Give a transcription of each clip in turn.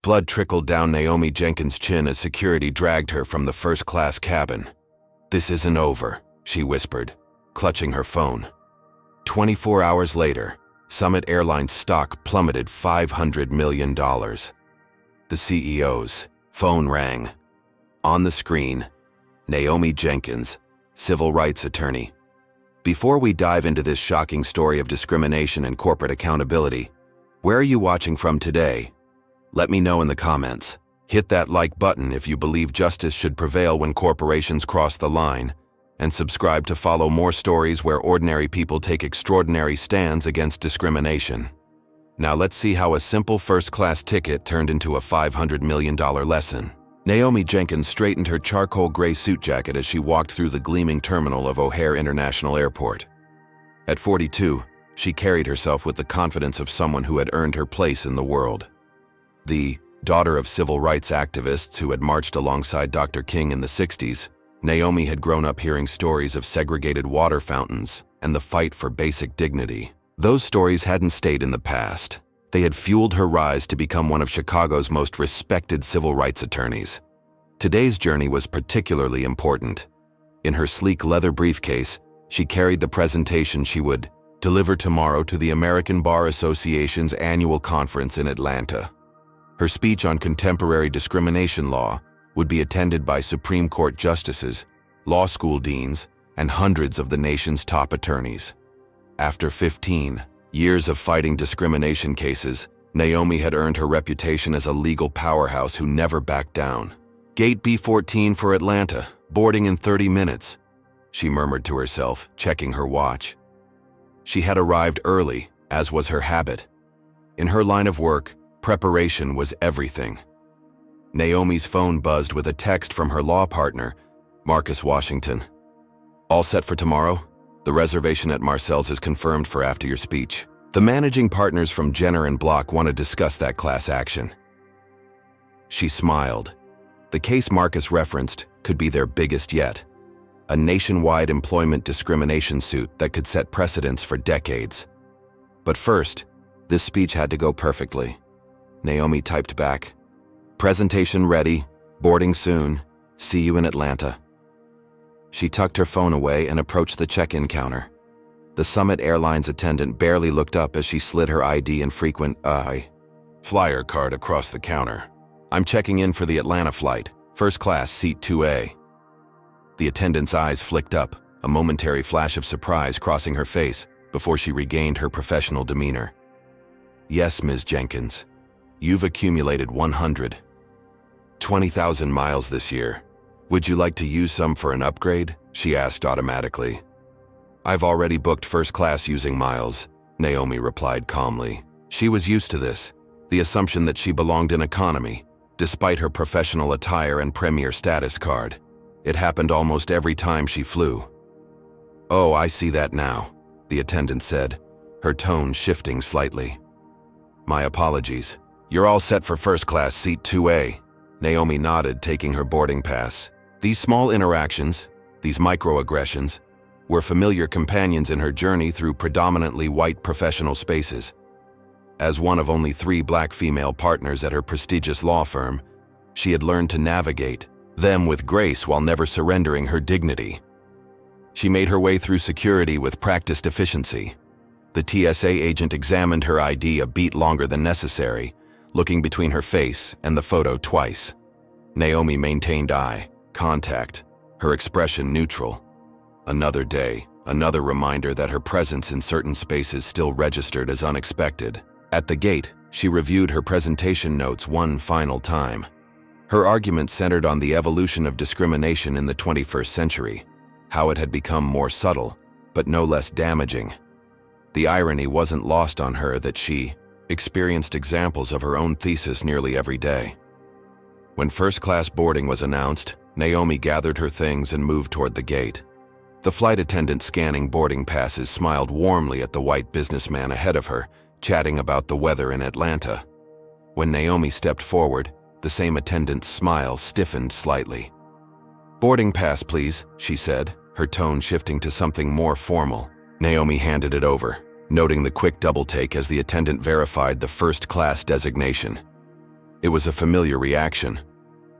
Blood trickled down Naomi Jenkins' chin as security dragged her from the first-class cabin. "This isn't over," she whispered, clutching her phone. 24 hours later, Summit Airlines stock plummeted $500 million. The CEO's phone rang. On the screen, Naomi Jenkins, civil rights attorney. Before we dive into this shocking story of discrimination and corporate accountability, where are you watching from today? Let me know in the comments. Hit that like button if you believe justice should prevail when corporations cross the line, and subscribe to follow more stories where ordinary people take extraordinary stands against discrimination. Now let's see how a simple first-class ticket turned into a $500 million lesson. Naomi Jenkins straightened her charcoal gray suit jacket as she walked through the gleaming terminal of O'Hare International Airport. At 42, she carried herself with the confidence of someone who had earned her place in the world. The daughter of civil rights activists who had marched alongside Dr. King in the 60s, Naomi had grown up hearing stories of segregated water fountains and the fight for basic dignity. Those stories hadn't stayed in the past. They had fueled her rise to become one of Chicago's most respected civil rights attorneys. Today's journey was particularly important. In her sleek leather briefcase, she carried the presentation she would deliver tomorrow to the American Bar Association's annual conference in Atlanta. Her speech on contemporary discrimination law would be attended by Supreme Court justices, law school deans, and hundreds of the nation's top attorneys. After 15 years of fighting discrimination cases, Naomi had earned her reputation as a legal powerhouse who never backed down. "Gate B14 for Atlanta, boarding in 30 minutes, she murmured to herself, checking her watch. She had arrived early, as was her habit. In her line of work, preparation was everything. Naomi's phone buzzed with a text from her law partner, Marcus Washington. "All set for tomorrow? The reservation at Marcel's is confirmed for after your speech. The managing partners from Jenner and Block want to discuss that class action." She smiled. The case Marcus referenced could be their biggest yet. A nationwide employment discrimination suit that could set precedents for decades. But first, this speech had to go perfectly. Naomi typed back, "Presentation ready, boarding soon, see you in Atlanta." She tucked her phone away and approached the check-in counter. The Summit Airlines attendant barely looked up as she slid her ID and frequent flyer card across the counter. "I'm checking in for the Atlanta flight, first class, seat 2A. The attendant's eyes flicked up, a momentary flash of surprise crossing her face before she regained her professional demeanor. "Yes, Ms. Jenkins. You've accumulated 120,000 miles this year. Would you like to use some for an upgrade?" she asked automatically. "I've already booked first class using miles," Naomi replied calmly. She was used to this, the assumption that she belonged in economy, despite her professional attire and premier status card. It happened almost every time she flew. "Oh, I see that now," the attendant said, her tone shifting slightly. "My apologies. You're all set for first class, seat 2A. Naomi nodded, taking her boarding pass. These small interactions, these microaggressions, were familiar companions in her journey through predominantly white professional spaces. As one of only 3 black female partners at her prestigious law firm, she had learned to navigate them with grace while never surrendering her dignity. She made her way through security with practiced efficiency. The TSA agent examined her ID a beat longer than necessary, looking between her face and the photo twice. Naomi maintained eye contact, her expression neutral. Another day, another reminder that her presence in certain spaces still registered as unexpected. At the gate, she reviewed her presentation notes one final time. Her argument centered on the evolution of discrimination in the 21st century, how it had become more subtle, but no less damaging. The irony wasn't lost on her that she experienced examples of her own thesis nearly every day. When first-class boarding was announced, Naomi gathered her things and moved toward the gate. The flight attendant scanning boarding passes smiled warmly at the white businessman ahead of her, chatting about the weather in Atlanta. When Naomi stepped forward, the same attendant's smile stiffened slightly. "Boarding pass, please," she said, her tone shifting to something more formal. Naomi handed it over, noting the quick double take as the attendant verified the first-class designation. It was a familiar reaction.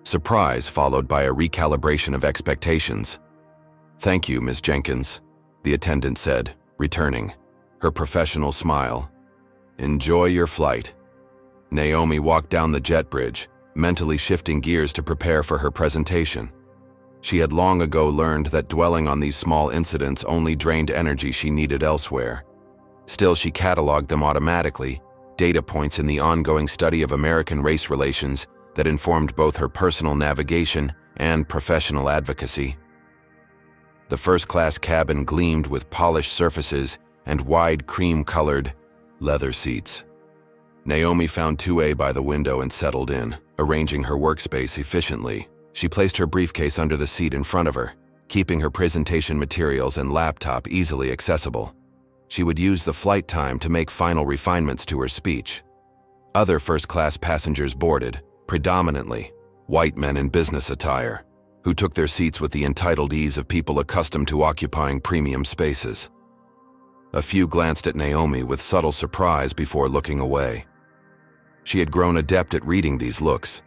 Surprise followed by a recalibration of expectations. "Thank you, Ms. Jenkins," the attendant said, returning, her professional smile. "Enjoy your flight." Naomi walked down the jet bridge, mentally shifting gears to prepare for her presentation. She had long ago learned that dwelling on these small incidents only drained energy she needed elsewhere. Still, she cataloged them automatically, data points in the ongoing study of American race relations that informed both her personal navigation and professional advocacy. The first-class cabin gleamed with polished surfaces and wide cream-colored leather seats. Naomi found 2A by the window and settled in, arranging her workspace efficiently. She placed her briefcase under the seat in front of her, keeping her presentation materials and laptop easily accessible. She would use the flight time to make final refinements to her speech. Other first-class passengers boarded, predominantly white men in business attire, who took their seats with the entitled ease of people accustomed to occupying premium spaces. A few glanced at Naomi with subtle surprise before looking away. She had grown adept at reading these looks,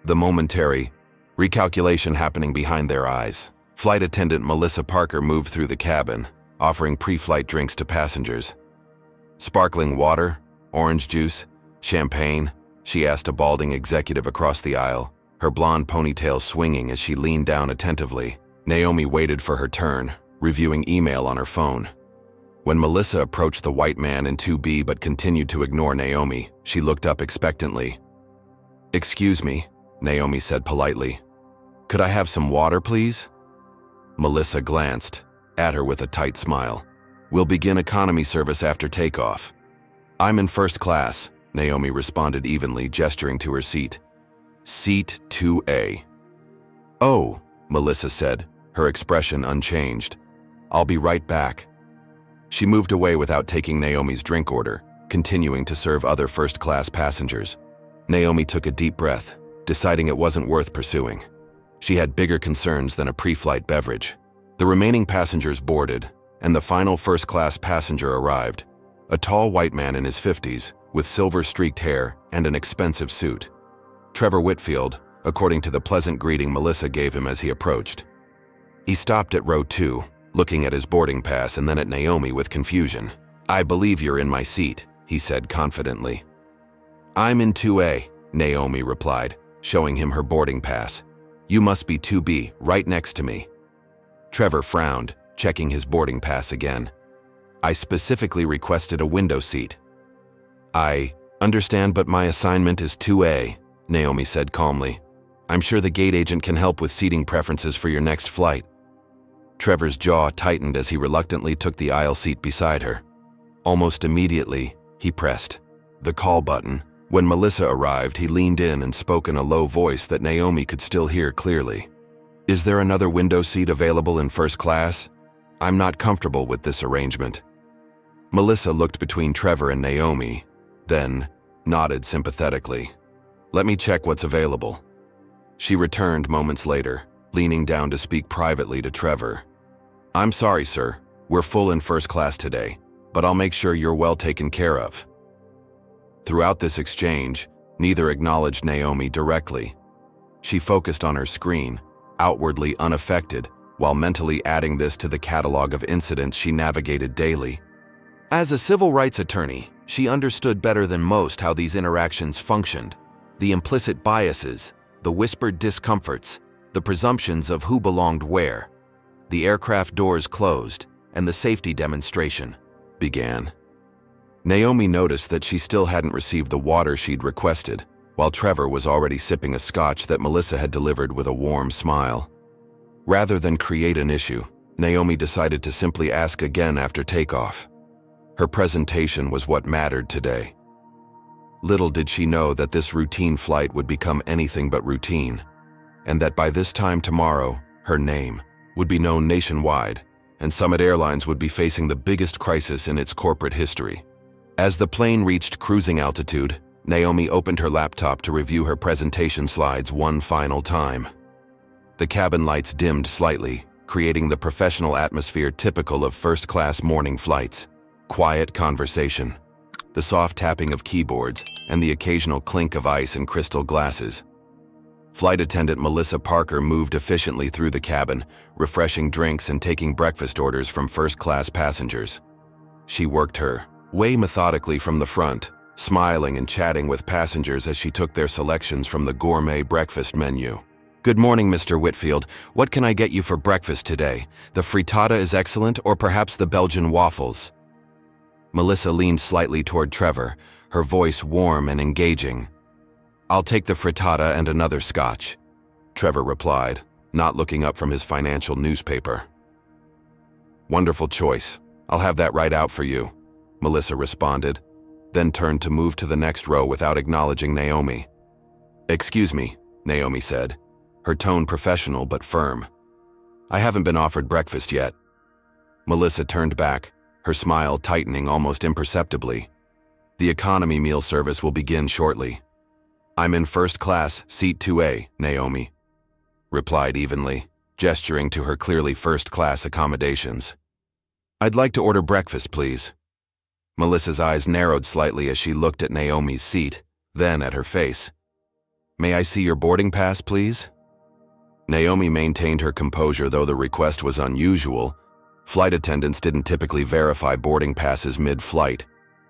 the momentary recalculation happening behind their eyes. Flight attendant Melissa Parker moved through the cabin, offering pre-flight drinks to passengers. "Sparkling water? Orange juice? Champagne?" she asked a balding executive across the aisle, her blonde ponytail swinging as she leaned down attentively. Naomi waited for her turn, reviewing email on her phone. When Melissa approached the white man in 2B but continued to ignore Naomi, she looked up expectantly. "Excuse me," Naomi said politely. "Could I have some water, please?" Melissa glanced at her with a tight smile. "We'll begin economy service after takeoff." "I'm in first class," Naomi responded evenly, gesturing to her seat. "Seat 2A. "Oh," Melissa said, her expression unchanged. "I'll be right back." She moved away without taking Naomi's drink order, continuing to serve other first-class passengers. Naomi took a deep breath, deciding it wasn't worth pursuing. She had bigger concerns than a pre-flight beverage. The remaining passengers boarded, and the final first-class passenger arrived, a tall white man in his 50s, with silver-streaked hair and an expensive suit. Trevor Whitfield, according to the pleasant greeting Melissa gave him as he approached. He stopped at row 2, looking at his boarding pass and then at Naomi with confusion. "I believe you're in my seat," he said confidently. "I'm in 2A, Naomi replied, showing him her boarding pass. "You must be 2B, right next to me." Trevor frowned, checking his boarding pass again. "I specifically requested a window seat." "I understand, but my assignment is 2A, Naomi said calmly. "I'm sure the gate agent can help with seating preferences for your next flight." Trevor's jaw tightened as he reluctantly took the aisle seat beside her. Almost immediately, he pressed the call button. When Melissa arrived, he leaned in and spoke in a low voice that Naomi could still hear clearly. "Is there another window seat available in first class? I'm not comfortable with this arrangement." Melissa looked between Trevor and Naomi, then nodded sympathetically. "Let me check what's available." She returned moments later, leaning down to speak privately to Trevor. "I'm sorry, sir. We're full in first class today, but I'll make sure you're well taken care of." Throughout this exchange, neither acknowledged Naomi directly. She focused on her screen, outwardly unaffected, while mentally adding this to the catalog of incidents she navigated daily. As a civil rights attorney, she understood better than most how these interactions functioned, the implicit biases, the whispered discomforts, the presumptions of who belonged where. The aircraft doors closed, and the safety demonstration began. Naomi noticed that she still hadn't received the water she'd requested, while Trevor was already sipping a scotch that Melissa had delivered with a warm smile. Rather than create an issue, Naomi decided to simply ask again after takeoff. Her presentation was what mattered today. Little did she know that this routine flight would become anything but routine, and that by this time tomorrow, her name would be known nationwide, and Summit Airlines would be facing the biggest crisis in its corporate history. As the plane reached cruising altitude, Naomi opened her laptop to review her presentation slides one final time. The cabin lights dimmed slightly, creating the professional atmosphere typical of first-class morning flights. Quiet conversation, the soft tapping of keyboards, and the occasional clink of ice in crystal glasses. Flight attendant Melissa Parker moved efficiently through the cabin, refreshing drinks and taking breakfast orders from first-class passengers. She worked her way methodically from the front, smiling and chatting with passengers as she took their selections from the gourmet breakfast menu. "Good morning, Mr. Whitfield. What can I get you for breakfast today? The frittata is excellent, or perhaps the Belgian waffles?" Melissa leaned slightly toward Trevor, her voice warm and engaging. "I'll take the frittata and another scotch," Trevor replied, not looking up from his financial newspaper. "Wonderful choice. I'll have that right out for you," Melissa responded, then turned to move to the next row without acknowledging Naomi. "Excuse me," Naomi said, her tone professional but firm. "I haven't been offered breakfast yet." Melissa turned back, her smile tightening almost imperceptibly. "The economy meal service will begin shortly." "I'm in first class, seat 2A, Naomi," replied evenly, gesturing to her clearly first-class accommodations. "I'd like to order breakfast, please." Melissa's eyes narrowed slightly as she looked at Naomi's seat, then at her face. "May I see your boarding pass, please?" Naomi maintained her composure, though the request was unusual. Flight attendants didn't typically verify boarding passes mid-flight.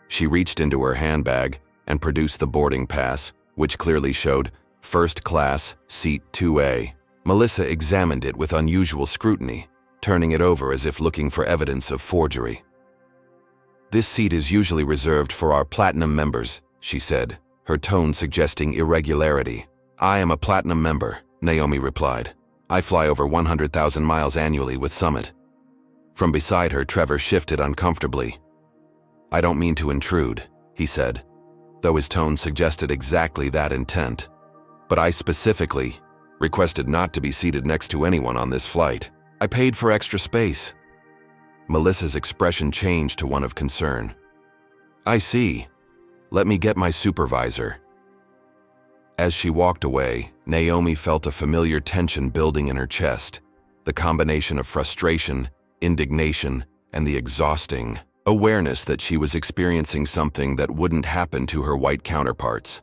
She reached into her handbag and produced the boarding pass, which clearly showed first class, seat 2A. Melissa examined it with unusual scrutiny, turning it over as if looking for evidence of forgery. "This seat is usually reserved for our platinum members," she said, her tone suggesting irregularity. "I am a platinum member," Naomi replied. "I fly over 100,000 miles annually with Summit." From beside her, Trevor shifted uncomfortably. "I don't mean to intrude," he said, though his tone suggested exactly that intent. "But I specifically requested not to be seated next to anyone on this flight. I paid for extra space." Melissa's expression changed to one of concern. "I see. Let me get my supervisor." As she walked away, Naomi felt a familiar tension building in her chest, the combination of frustration, indignation, and the exhausting awareness that she was experiencing something that wouldn't happen to her white counterparts.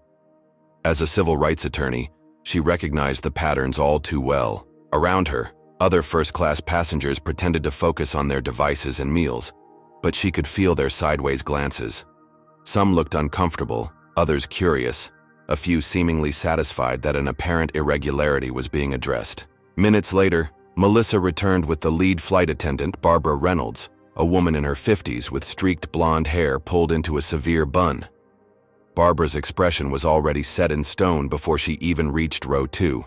As a civil rights attorney, she recognized the patterns all too well. Around her, other first-class passengers pretended to focus on their devices and meals, but she could feel their sideways glances. Some looked uncomfortable, others curious, a few seemingly satisfied that an apparent irregularity was being addressed. Minutes later, Melissa returned with the lead flight attendant, Barbara Reynolds, a woman in her 50s with streaked blonde hair pulled into a severe bun. Barbara's expression was already set in stone before she even reached row 2.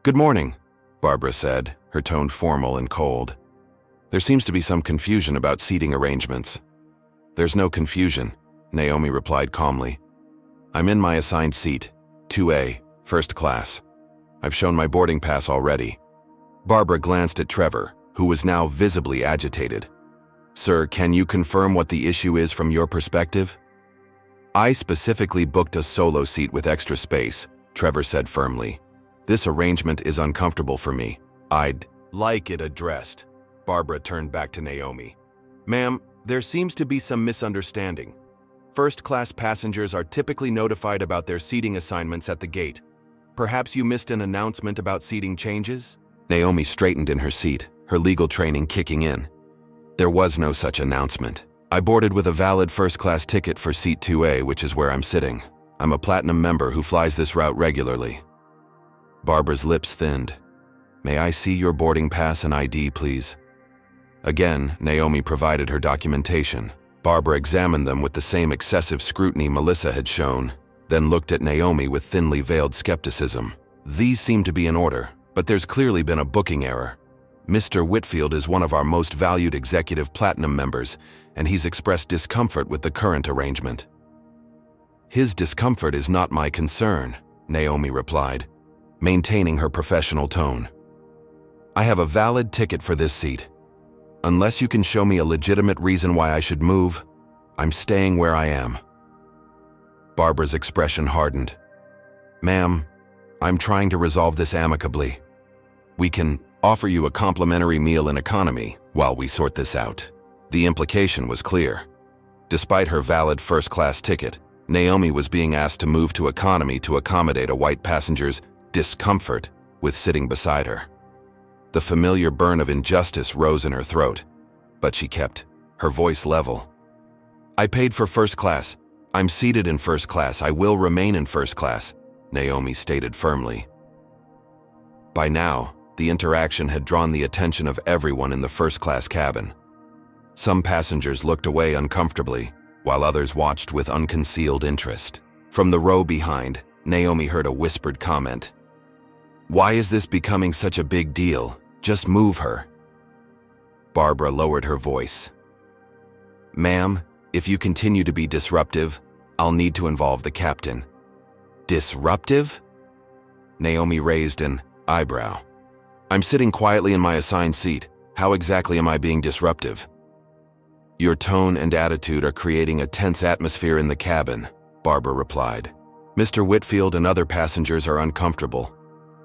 "Good morning," Barbara said, her tone formal and cold. "There seems to be some confusion about seating arrangements." "There's no confusion," Naomi replied calmly. "I'm in my assigned seat, 2A, first class. I've shown my boarding pass already." Barbara glanced at Trevor, who was now visibly agitated. "Sir, can you confirm what the issue is from your perspective?" "I specifically booked a solo seat with extra space," Trevor said firmly. "This arrangement is uncomfortable for me. I'd like it addressed." Barbara turned back to Naomi. "Ma'am, there seems to be some misunderstanding. First-class passengers are typically notified about their seating assignments at the gate. Perhaps you missed an announcement about seating changes?" Naomi straightened in her seat, her legal training kicking in. "There was no such announcement. I boarded with a valid first-class ticket for seat 2A, which is where I'm sitting. I'm a platinum member who flies this route regularly." Barbara's lips thinned. "May I see your boarding pass and ID, please?" Again, Naomi provided her documentation. Barbara examined them with the same excessive scrutiny Melissa had shown, then looked at Naomi with thinly veiled skepticism. "These seem to be in order, but there's clearly been a booking error. Mr. Whitfield is one of our most valued executive platinum members, and he's expressed discomfort with the current arrangement." "His discomfort is not my concern," Naomi replied, maintaining her professional tone. "I have a valid ticket for this seat. Unless you can show me a legitimate reason why I should move, I'm staying where I am." Barbara's expression hardened. "Ma'am, I'm trying to resolve this amicably. We can offer you a complimentary meal in economy while we sort this out." The implication was clear. Despite her valid first-class ticket, Naomi was being asked to move to economy to accommodate a white passenger's discomfort with sitting beside her. The familiar burn of injustice rose in her throat, but she kept her voice level. "I paid for first class. I'm seated in first class. I will remain in first class," Naomi stated firmly. By now, the interaction had drawn the attention of everyone in the first-class cabin. Some passengers looked away uncomfortably, while others watched with unconcealed interest. From the row behind, Naomi heard a whispered comment. "Why is this becoming such a big deal? Just move her." Barbara lowered her voice. "Ma'am, if you continue to be disruptive, I'll need to involve the captain." "Disruptive?" Naomi raised an eyebrow. "I'm sitting quietly in my assigned seat. How exactly am I being disruptive?" "Your tone and attitude are creating a tense atmosphere in the cabin," Barbara replied. "Mr. Whitfield and other passengers are uncomfortable."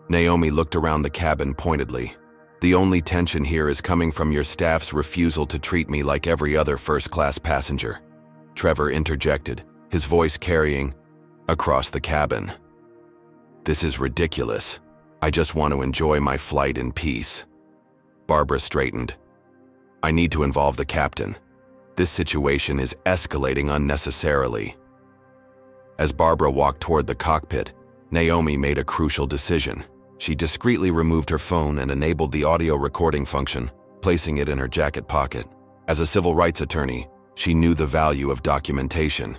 Naomi looked around the cabin pointedly. "The only tension here is coming from your staff's refusal to treat me like every other first-class passenger," Trevor interjected, his voice carrying across the cabin. "This is ridiculous. I just want to enjoy my flight in peace." Barbara straightened. "I need to involve the captain. This situation is escalating unnecessarily." As Barbara walked toward the cockpit, Naomi made a crucial decision. She discreetly removed her phone and enabled the audio recording function, placing it in her jacket pocket. As a civil rights attorney, she knew the value of documentation.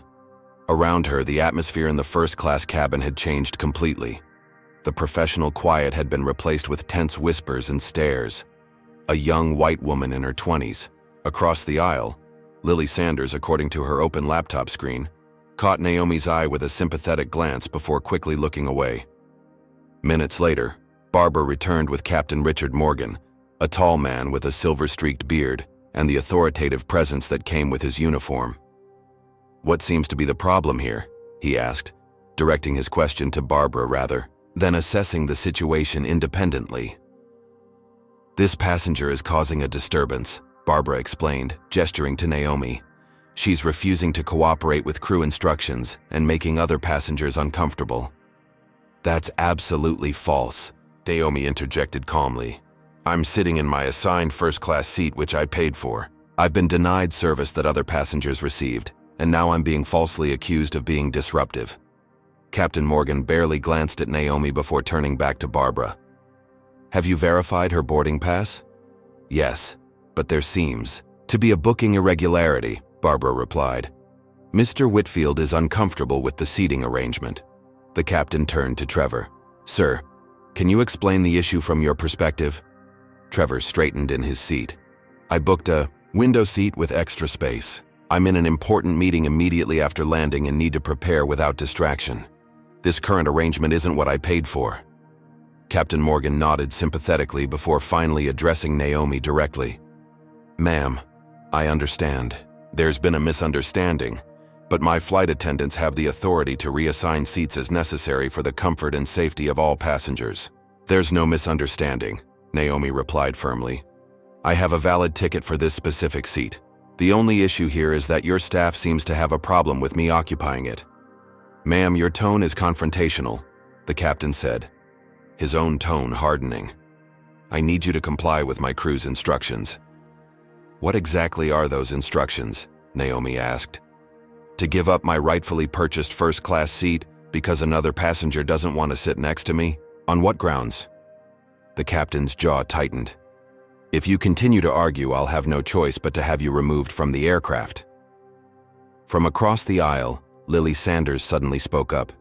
Around her, the atmosphere in the first-class cabin had changed completely. The professional quiet had been replaced with tense whispers and stares. A young white woman in her 20s, across the aisle, Lily Sanders, according to her open laptop screen, caught Naomi's eye with a sympathetic glance before quickly looking away. Minutes later, Barbara returned with Captain Richard Morgan, a tall man with a silver-streaked beard and the authoritative presence that came with his uniform. "What seems to be the problem here?" he asked, directing his question to Barbara rather than assessing the situation independently. "This passenger is causing a disturbance," Barbara explained, gesturing to Naomi. "She's refusing to cooperate with crew instructions and making other passengers uncomfortable." "That's absolutely false," Naomi interjected calmly. "I'm sitting in my assigned first-class seat, which I paid for. I've been denied service that other passengers received, and now I'm being falsely accused of being disruptive." Captain Morgan barely glanced at Naomi before turning back to Barbara. "Have you verified her boarding pass?" "Yes, but there seems to be a booking irregularity," Barbara replied. "Mr. Whitfield is uncomfortable with the seating arrangement." The captain turned to Trevor. "Sir, can you explain the issue from your perspective?" Trevor straightened in his seat. "I booked a window seat with extra space. I'm in an important meeting immediately after landing and need to prepare without distraction. This current arrangement isn't what I paid for." Captain Morgan nodded sympathetically before finally addressing Naomi directly. "Ma'am, I understand. There's been a misunderstanding, but my flight attendants have the authority to reassign seats as necessary for the comfort and safety of all passengers." "There's no misunderstanding," Naomi replied firmly. "I have a valid ticket for this specific seat. The only issue here is that your staff seems to have a problem with me occupying it." "Ma'am, your tone is confrontational," the captain said, his own tone hardening. "I need you to comply with my crew's instructions." "What exactly are those instructions?" Naomi asked. "To give up my rightfully purchased first-class seat because another passenger doesn't want to sit next to me? On what grounds?" The captain's jaw tightened. "If you continue to argue, I'll have no choice but to have you removed from the aircraft." From across the aisle, Lily Sanders suddenly spoke up.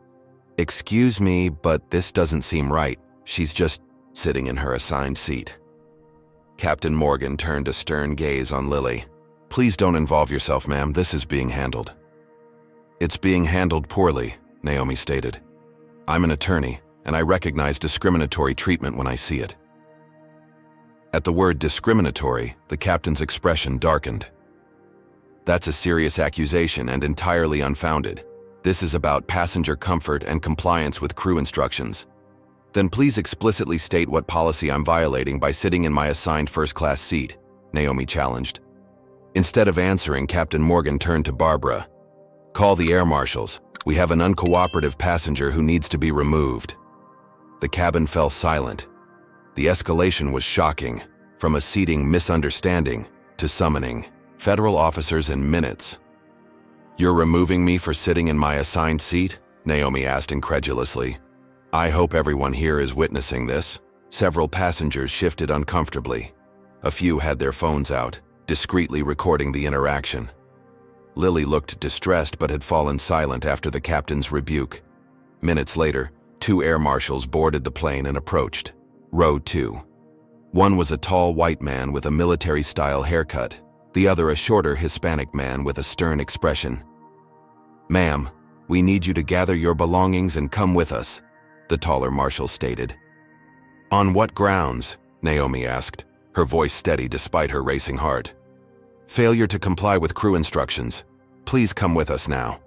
"Excuse me, but this doesn't seem right. She's just sitting in her assigned seat." Captain Morgan turned a stern gaze on Lily. "Please don't involve yourself, ma'am. This is being handled." "It's being handled poorly," Naomi stated. "I'm an attorney, and I recognize discriminatory treatment when I see it." At the word discriminatory, the captain's expression darkened. "That's a serious accusation and entirely unfounded. This is about passenger comfort and compliance with crew instructions." "Then please explicitly state what policy I'm violating by sitting in my assigned first-class seat," Naomi challenged. Instead of answering, Captain Morgan turned to Barbara. "Call the air marshals." We have an uncooperative passenger who needs to be removed." The cabin fell silent. The escalation was shocking, from a seating misunderstanding to summoning federal officers in minutes. "You're removing me for sitting in my assigned seat?" Naomi asked incredulously. "I hope everyone here is witnessing this." Several passengers shifted uncomfortably. A few had their phones out, discreetly recording the interaction. Lily looked distressed but had fallen silent after the captain's rebuke. Minutes later, 2 air marshals boarded the plane and approached. Row 2. One was a tall white man with a military-style haircut, the other a shorter Hispanic man with a stern expression. "Ma'am, we need you to gather your belongings and come with us," the taller marshal stated. "On what grounds?" Naomi asked, her voice steady despite her racing heart. "Failure to comply with crew instructions. Please come with us now."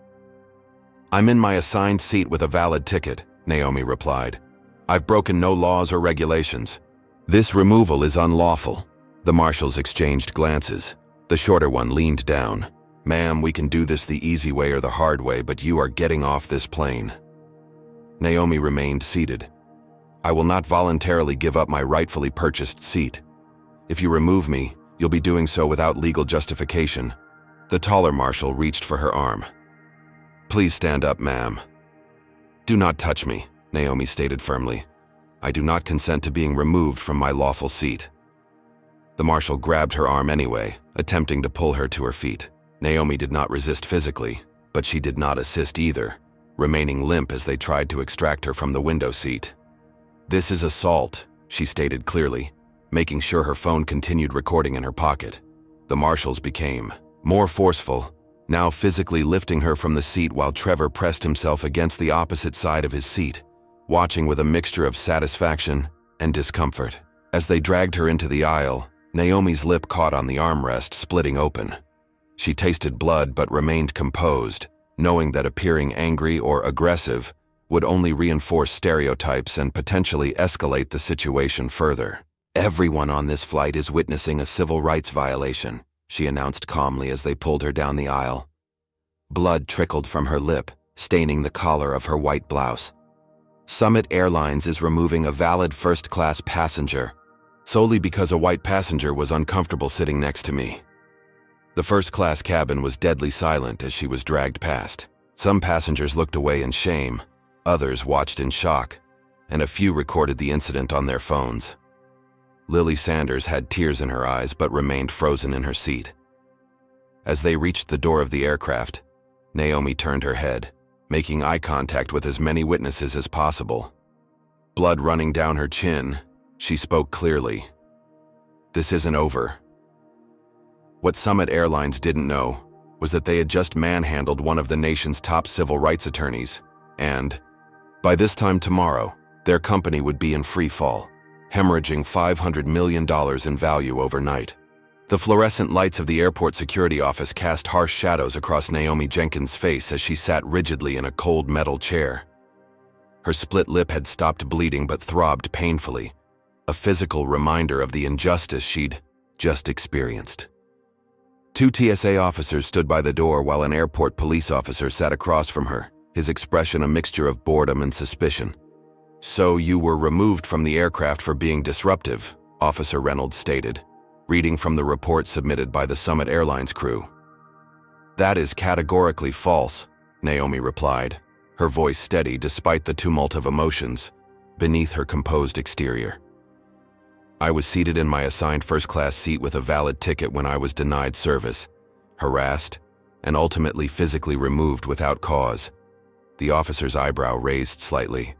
"I'm in my assigned seat with a valid ticket," Naomi replied. "I've broken no laws or regulations. This removal is unlawful." The marshals exchanged glances. The shorter one leaned down. "Ma'am, we can do this the easy way or the hard way, but you are getting off this plane." Naomi remained seated. "I will not voluntarily give up my rightfully purchased seat. If you remove me, you'll be doing so without legal justification." The taller marshal reached for her arm. "Please stand up, ma'am." "Do not touch me," Naomi stated firmly. "I do not consent to being removed from my lawful seat." The marshal grabbed her arm anyway, attempting to pull her to her feet. Naomi did not resist physically, but she did not assist either, remaining limp as they tried to extract her from the window seat. "This is assault," she stated clearly, making sure her phone continued recording in her pocket. The marshals became more forceful, now physically lifting her from the seat while Trevor pressed himself against the opposite side of his seat, watching with a mixture of satisfaction and discomfort. As they dragged her into the aisle, Naomi's lip caught on the armrest, splitting open. She tasted blood but remained composed, knowing that appearing angry or aggressive would only reinforce stereotypes and potentially escalate the situation further. "Everyone on this flight is witnessing a civil rights violation," she announced calmly as they pulled her down the aisle. Blood trickled from her lip, staining the collar of her white blouse. "Summit Airlines is removing a valid first-class passenger, solely because a white passenger was uncomfortable sitting next to me." The first-class cabin was deadly silent as she was dragged past. Some passengers looked away in shame, others watched in shock, and a few recorded the incident on their phones. Lily Sanders had tears in her eyes but remained frozen in her seat. As they reached the door of the aircraft, Naomi turned her head, making eye contact with as many witnesses as possible. Blood running down her chin, she spoke clearly. "This isn't over." What Summit Airlines didn't know was that they had just manhandled one of the nation's top civil rights attorneys, and by this time tomorrow, their company would be in free fall, hemorrhaging $500 million in value overnight. The fluorescent lights of the airport security office cast harsh shadows across Naomi Jenkins' face as she sat rigidly in a cold metal chair. Her split lip had stopped bleeding but throbbed painfully, a physical reminder of the injustice she'd just experienced. 2 TSA officers stood by the door while an airport police officer sat across from her, his expression a mixture of boredom and suspicion. "So you were removed from the aircraft for being disruptive," Officer Reynolds stated, reading from the report submitted by the Summit Airlines crew. "That is categorically false," Naomi replied, her voice steady despite the tumult of emotions beneath her composed exterior. "I was seated in my assigned first-class seat with a valid ticket when I was denied service, harassed, and ultimately physically removed without cause." The officer's eyebrow raised slightly.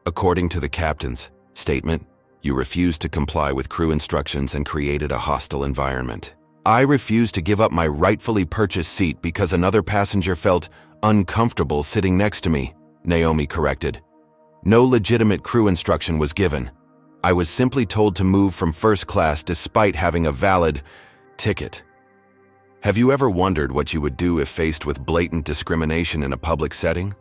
"According to the captain's statement, you refused to comply with crew instructions and created a hostile environment." "I refused to give up my rightfully purchased seat because another passenger felt uncomfortable sitting next to me," Naomi corrected. "No legitimate crew instruction was given. I was simply told to move from first class despite having a valid ticket." Have you ever wondered what you would do if faced with blatant discrimination in a public setting?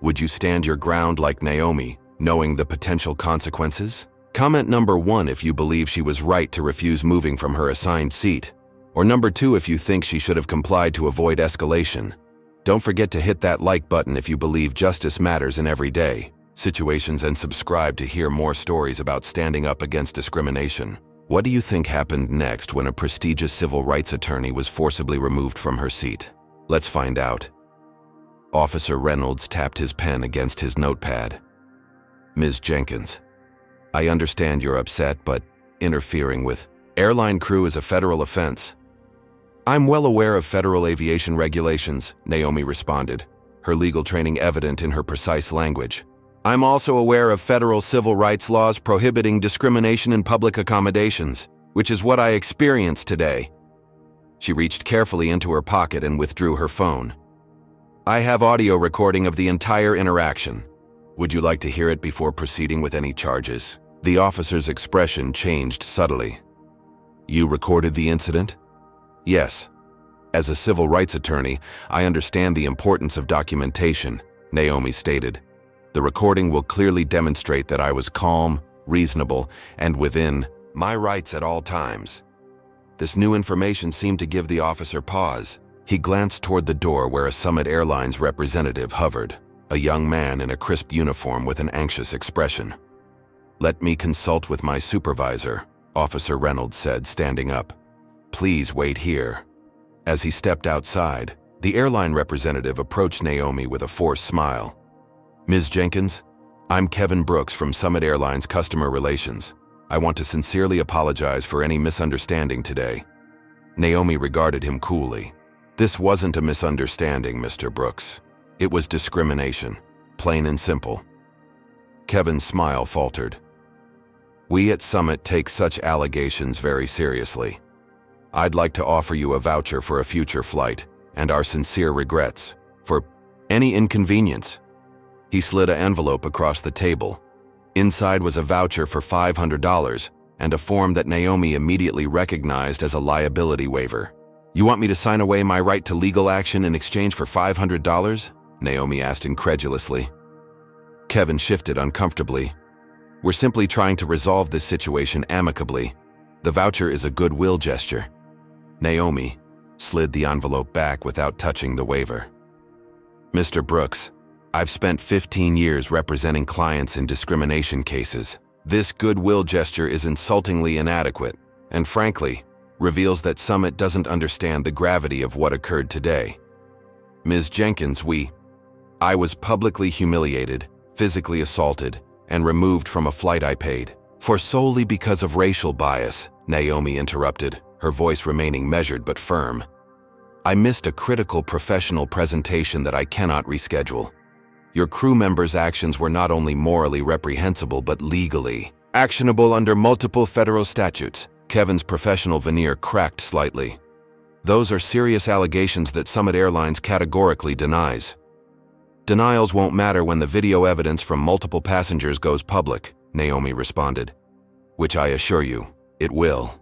Would you stand your ground like Naomi, knowing the potential consequences? Comment number 1 if you believe she was right to refuse moving from her assigned seat, or number 2 if you think she should have complied to avoid escalation. Don't forget to hit that like button if you believe justice matters in everyday situations, and subscribe to hear more stories about standing up against discrimination. What do you think happened next when a prestigious civil rights attorney was forcibly removed from her seat? Let's find out. Officer Reynolds tapped his pen against his notepad. Ms. Jenkins, I understand you're upset, but interfering with airline crew is a federal offense. I'm well aware of federal aviation regulations, Naomi responded, her legal training evident in her precise language. I'm also aware of federal civil rights laws prohibiting discrimination in public accommodations, which is what I experienced today. She reached carefully into her pocket and withdrew her phone. I have audio recording of the entire interaction. Would you like to hear it before proceeding with any charges? The officer's expression changed subtly. You recorded the incident? Yes. As a civil rights attorney, I understand the importance of documentation, Naomi stated. The recording will clearly demonstrate that I was calm, reasonable, and within my rights at all times. This new information seemed to give the officer pause. He glanced toward the door where a Summit Airlines representative hovered, a young man in a crisp uniform with an anxious expression. Let me consult with my supervisor, Officer Reynolds said, standing up. Please wait here. As he stepped outside, the airline representative approached Naomi with a forced smile. Ms. Jenkins, I'm Kevin Brooks from Summit Airlines Customer Relations. I want to sincerely apologize for any misunderstanding today. Naomi regarded him coolly. This wasn't a misunderstanding, Mr. Brooks. It was discrimination, plain and simple. Kevin's smile faltered. We at Summit take such allegations very seriously. I'd like to offer you a voucher for a future flight and our sincere regrets for any inconvenience. He slid an envelope across the table. Inside was a voucher for $500 and a form that Naomi immediately recognized as a liability waiver. You want me to sign away my right to legal action in exchange for $500? Naomi asked incredulously. Kevin shifted uncomfortably. We're simply trying to resolve this situation amicably. The voucher is a goodwill gesture. Naomi slid the envelope back without touching the waiver. Mr. Brooks, I've spent 15 years representing clients in discrimination cases. This goodwill gesture is insultingly inadequate, and frankly, reveals that Summit doesn't understand the gravity of what occurred today. Ms. Jenkins, I was publicly humiliated, physically assaulted, and removed from a flight I paid for solely because of racial bias, Naomi interrupted, her voice remaining measured but firm. I missed a critical professional presentation that I cannot reschedule. Your crew members' actions were not only morally reprehensible but legally actionable under multiple federal statutes. Kevin's professional veneer cracked slightly. Those are serious allegations that Summit Airlines categorically denies. Denials won't matter when the video evidence from multiple passengers goes public, Naomi responded. Which I assure you, it will.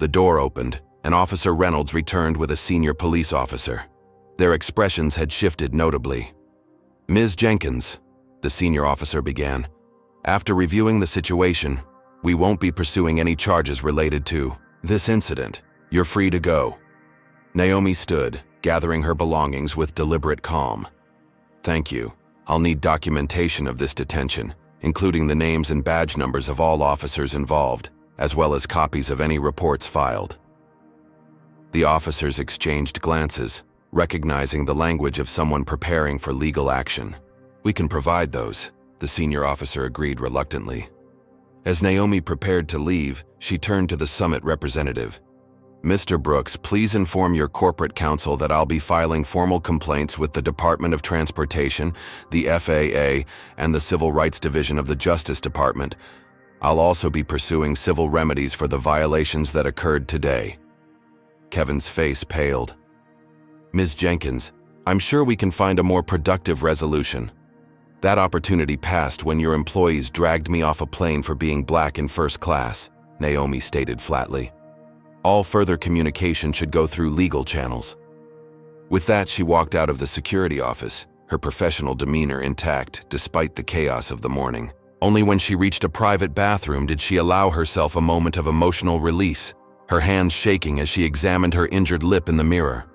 The door opened, and Officer Reynolds returned with a senior police officer. Their expressions had shifted notably. Ms. Jenkins, the senior officer began, after reviewing the situation, we won't be pursuing any charges related to this incident. You're free to go. Naomi stood, gathering her belongings with deliberate calm. Thank you. I'll need documentation of this detention, including the names and badge numbers of all officers involved, as well as copies of any reports filed. The officers exchanged glances, recognizing the language of someone preparing for legal action. We can provide those, the senior officer agreed reluctantly. As Naomi prepared to leave, she turned to the Summit representative. Mr. Brooks, please inform your corporate counsel that I'll be filing formal complaints with the Department of Transportation, the FAA, and the Civil Rights Division of the Justice Department. I'll also be pursuing civil remedies for the violations that occurred today. Kevin's face paled. Ms. Jenkins, I'm sure we can find a more productive resolution. That opportunity passed when your employees dragged me off a plane for being black in first class, Naomi stated flatly. All further communication should go through legal channels. With that, she walked out of the security office, her professional demeanor intact despite the chaos of the morning. Only when she reached a private bathroom did she allow herself a moment of emotional release, her hands shaking as she examined her injured lip in the mirror.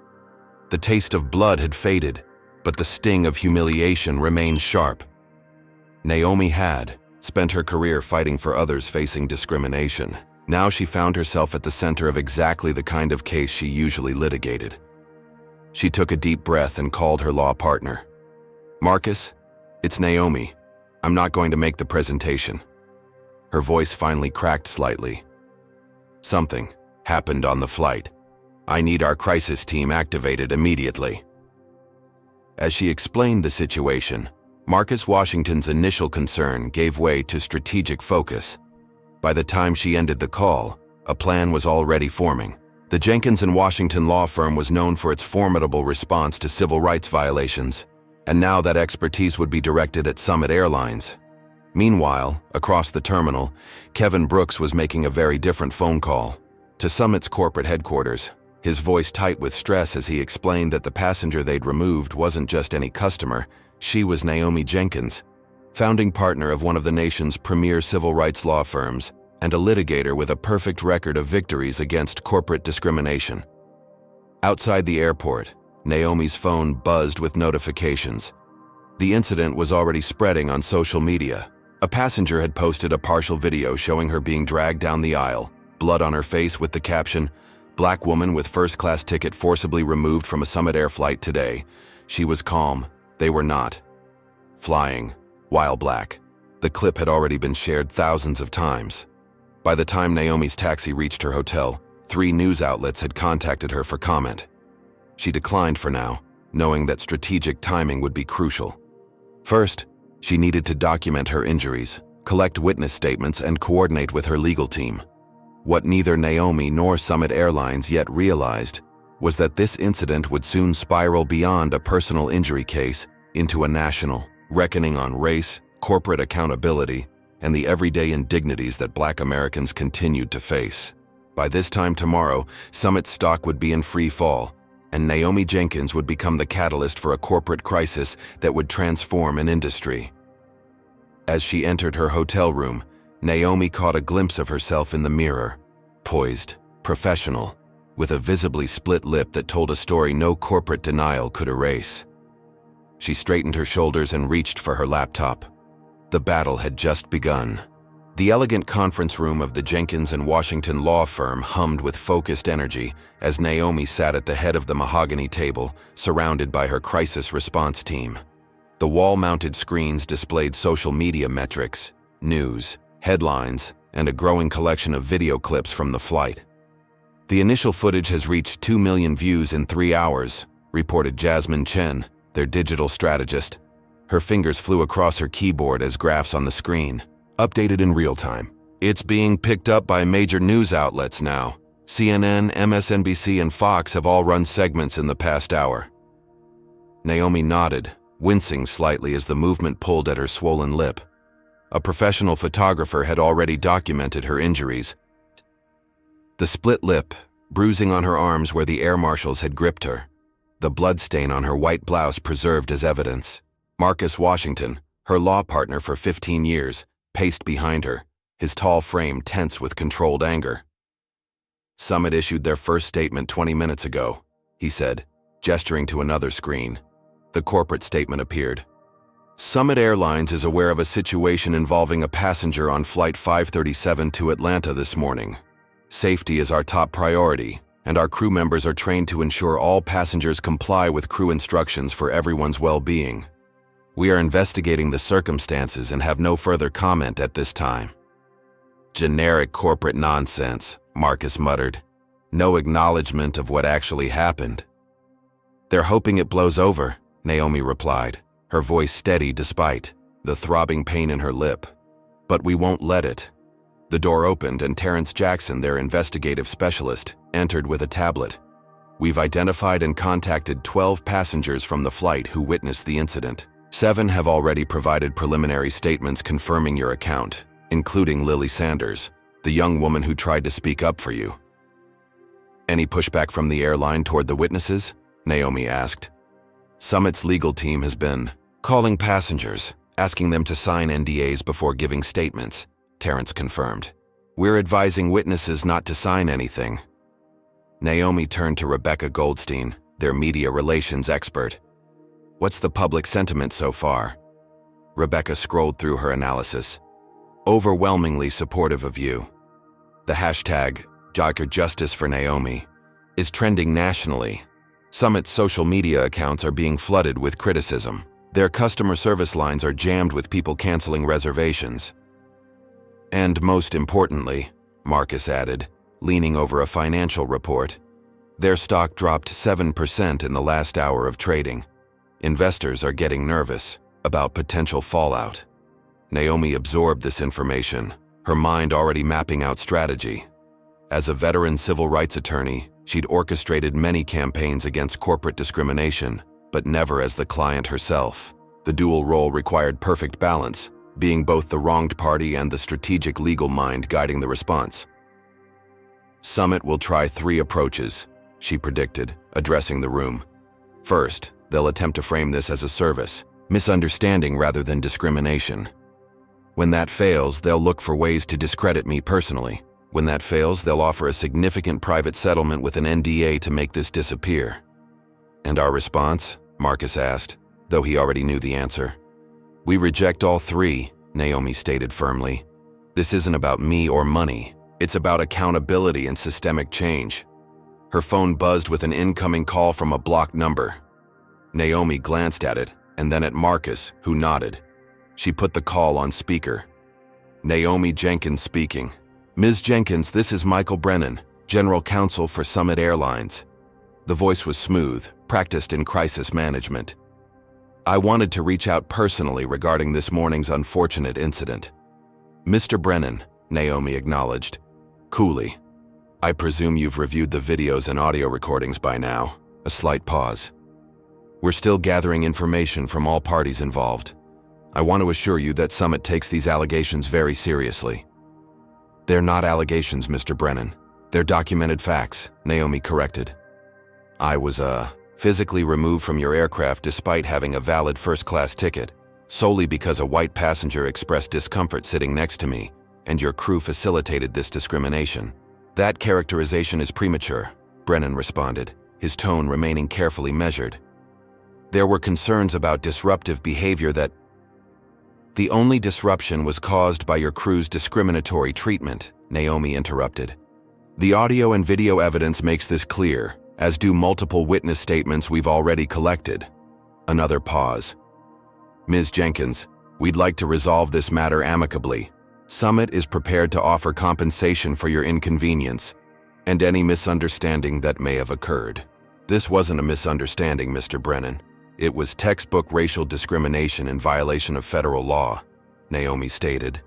The taste of blood had faded, but the sting of humiliation remained sharp. Naomi had spent her career fighting for others facing discrimination. Now she found herself at the center of exactly the kind of case she usually litigated. She took a deep breath and called her law partner. "Marcus, it's Naomi. I'm not going to make the presentation." Her voice finally cracked slightly. "Something happened on the flight. I need our crisis team activated immediately." As she explained the situation, Marcus Washington's initial concern gave way to strategic focus. By the time she ended the call, a plan was already forming. The Jenkins and Washington law firm was known for its formidable response to civil rights violations, and now that expertise would be directed at Summit Airlines. Meanwhile, across the terminal, Kevin Brooks was making a very different phone call. To Summit's corporate headquarters, his voice tight with stress as he explained that the passenger they'd removed wasn't just any customer, she was Naomi Jenkins, founding partner of one of the nation's premier civil rights law firms, and a litigator with a perfect record of victories against corporate discrimination. Outside the airport, Naomi's phone buzzed with notifications. The incident was already spreading on social media. A passenger had posted a partial video showing her being dragged down the aisle, blood on her face with the caption, "Black woman with first-class ticket forcibly removed from a Summit Air flight today. She was calm. They were not. Flying. While black." The clip had already been shared thousands of times. By the time Naomi's taxi reached her hotel, 3 news outlets had contacted her for comment. She declined for now, knowing that strategic timing would be crucial. First, she needed to document her injuries, collect witness statements, and coordinate with her legal team. What neither Naomi nor Summit Airlines yet realized was that this incident would soon spiral beyond a personal injury case into a national, reckoning on race, corporate accountability, and the everyday indignities that Black Americans continued to face. By this time tomorrow, Summit's stock would be in free fall, and Naomi Jenkins would become the catalyst for a corporate crisis that would transform an industry. As she entered her hotel room, Naomi caught a glimpse of herself in the mirror, poised, professional, with a visibly split lip that told a story no corporate denial could erase. She straightened her shoulders and reached for her laptop. The battle had just begun. The elegant conference room of the Jenkins and Washington law firm hummed with focused energy as Naomi sat at the head of the mahogany table, surrounded by her crisis response team. The wall-mounted screens displayed social media metrics, news, headlines, and a growing collection of video clips from the flight. "The initial footage has reached 2 million views in 3 hours, reported Jasmine Chen, their digital strategist. Her fingers flew across her keyboard as graphs on the screen, updated in real time. "It's being picked up by major news outlets now. CNN, MSNBC, and Fox have all run segments in the past hour." Naomi nodded, wincing slightly as the movement pulled at her swollen lip. A professional photographer had already documented her injuries. The split lip, bruising on her arms where the air marshals had gripped her. The bloodstain on her white blouse preserved as evidence. Marcus Washington, her law partner for 15 years, paced behind her, his tall frame tense with controlled anger. "Summit issued their first statement 20 minutes ago," he said, gesturing to another screen. The corporate statement appeared. "Summit Airlines is aware of a situation involving a passenger on Flight 537 to Atlanta this morning. Safety is our top priority, and our crew members are trained to ensure all passengers comply with crew instructions for everyone's well-being. We are investigating the circumstances and have no further comment at this time." "Generic corporate nonsense," Marcus muttered. "No acknowledgement of what actually happened." "They're hoping it blows over," Naomi replied, her voice steady despite the throbbing pain in her lip. "But we won't let it." The door opened and Terrence Jackson, their investigative specialist, entered with a tablet. "We've identified and contacted 12 passengers from the flight who witnessed the incident. 7 have already provided preliminary statements confirming your account, including Lily Sanders, the young woman who tried to speak up for you." "Any pushback from the airline toward the witnesses?" Naomi asked. "Summit's legal team has been calling passengers, asking them to sign NDAs before giving statements," Terrence confirmed. "We're advising witnesses not to sign anything." Naomi turned to Rebecca Goldstein, their media relations expert. What's the public sentiment so far? Rebecca scrolled through her analysis. Overwhelmingly supportive of you. The hashtag, #Justice for Naomi, is trending nationally. Summit's social media accounts are being flooded with criticism. Their customer service lines are jammed with people canceling reservations. And most importantly, Marcus added, leaning over a financial report, their stock dropped 7% in the last hour of trading. Investors are getting nervous about potential fallout. Naomi absorbed this information, her mind already mapping out strategy. As a veteran civil rights attorney, she'd orchestrated many campaigns against corporate discrimination, but never as the client herself. The dual role required perfect balance, being both the wronged party and the strategic legal mind guiding the response. Summit will try 3 approaches, she predicted, addressing the room. First, they'll attempt to frame this as a service, misunderstanding rather than discrimination. When that fails, they'll look for ways to discredit me personally. When that fails, they'll offer a significant private settlement with an NDA to make this disappear. And our response? Marcus asked, though he already knew the answer. We reject all 3, Naomi stated firmly. This isn't about me or money. It's about accountability and systemic change. Her phone buzzed with an incoming call from a blocked number. Naomi glanced at it, and then at Marcus, who nodded. She put the call on speaker. Naomi Jenkins speaking. Ms. Jenkins, this is Michael Brennan, General Counsel for Summit Airlines. The voice was smooth, practiced in crisis management. I wanted to reach out personally regarding this morning's unfortunate incident. Mr. Brennan, Naomi acknowledged. Coolly. I presume you've reviewed the videos and audio recordings by now. A slight pause. We're still gathering information from all parties involved. I want to assure you that Summit takes these allegations very seriously. They're not allegations, Mr. Brennan. They're documented facts, Naomi corrected. I was, physically removed from your aircraft despite having a valid first-class ticket, solely because a white passenger expressed discomfort sitting next to me, and your crew facilitated this discrimination. That characterization is premature, Brennan responded, his tone remaining carefully measured. There were concerns about disruptive behavior that... The only disruption was caused by your crew's discriminatory treatment, Naomi interrupted. The audio and video evidence makes this clear, as do multiple witness statements we've already collected. Another pause. Ms. Jenkins, we'd like to resolve this matter amicably. Summit is prepared to offer compensation for your inconvenience and any misunderstanding that may have occurred. This wasn't a misunderstanding, Mr. Brennan. It was textbook racial discrimination in violation of federal law, Naomi stated.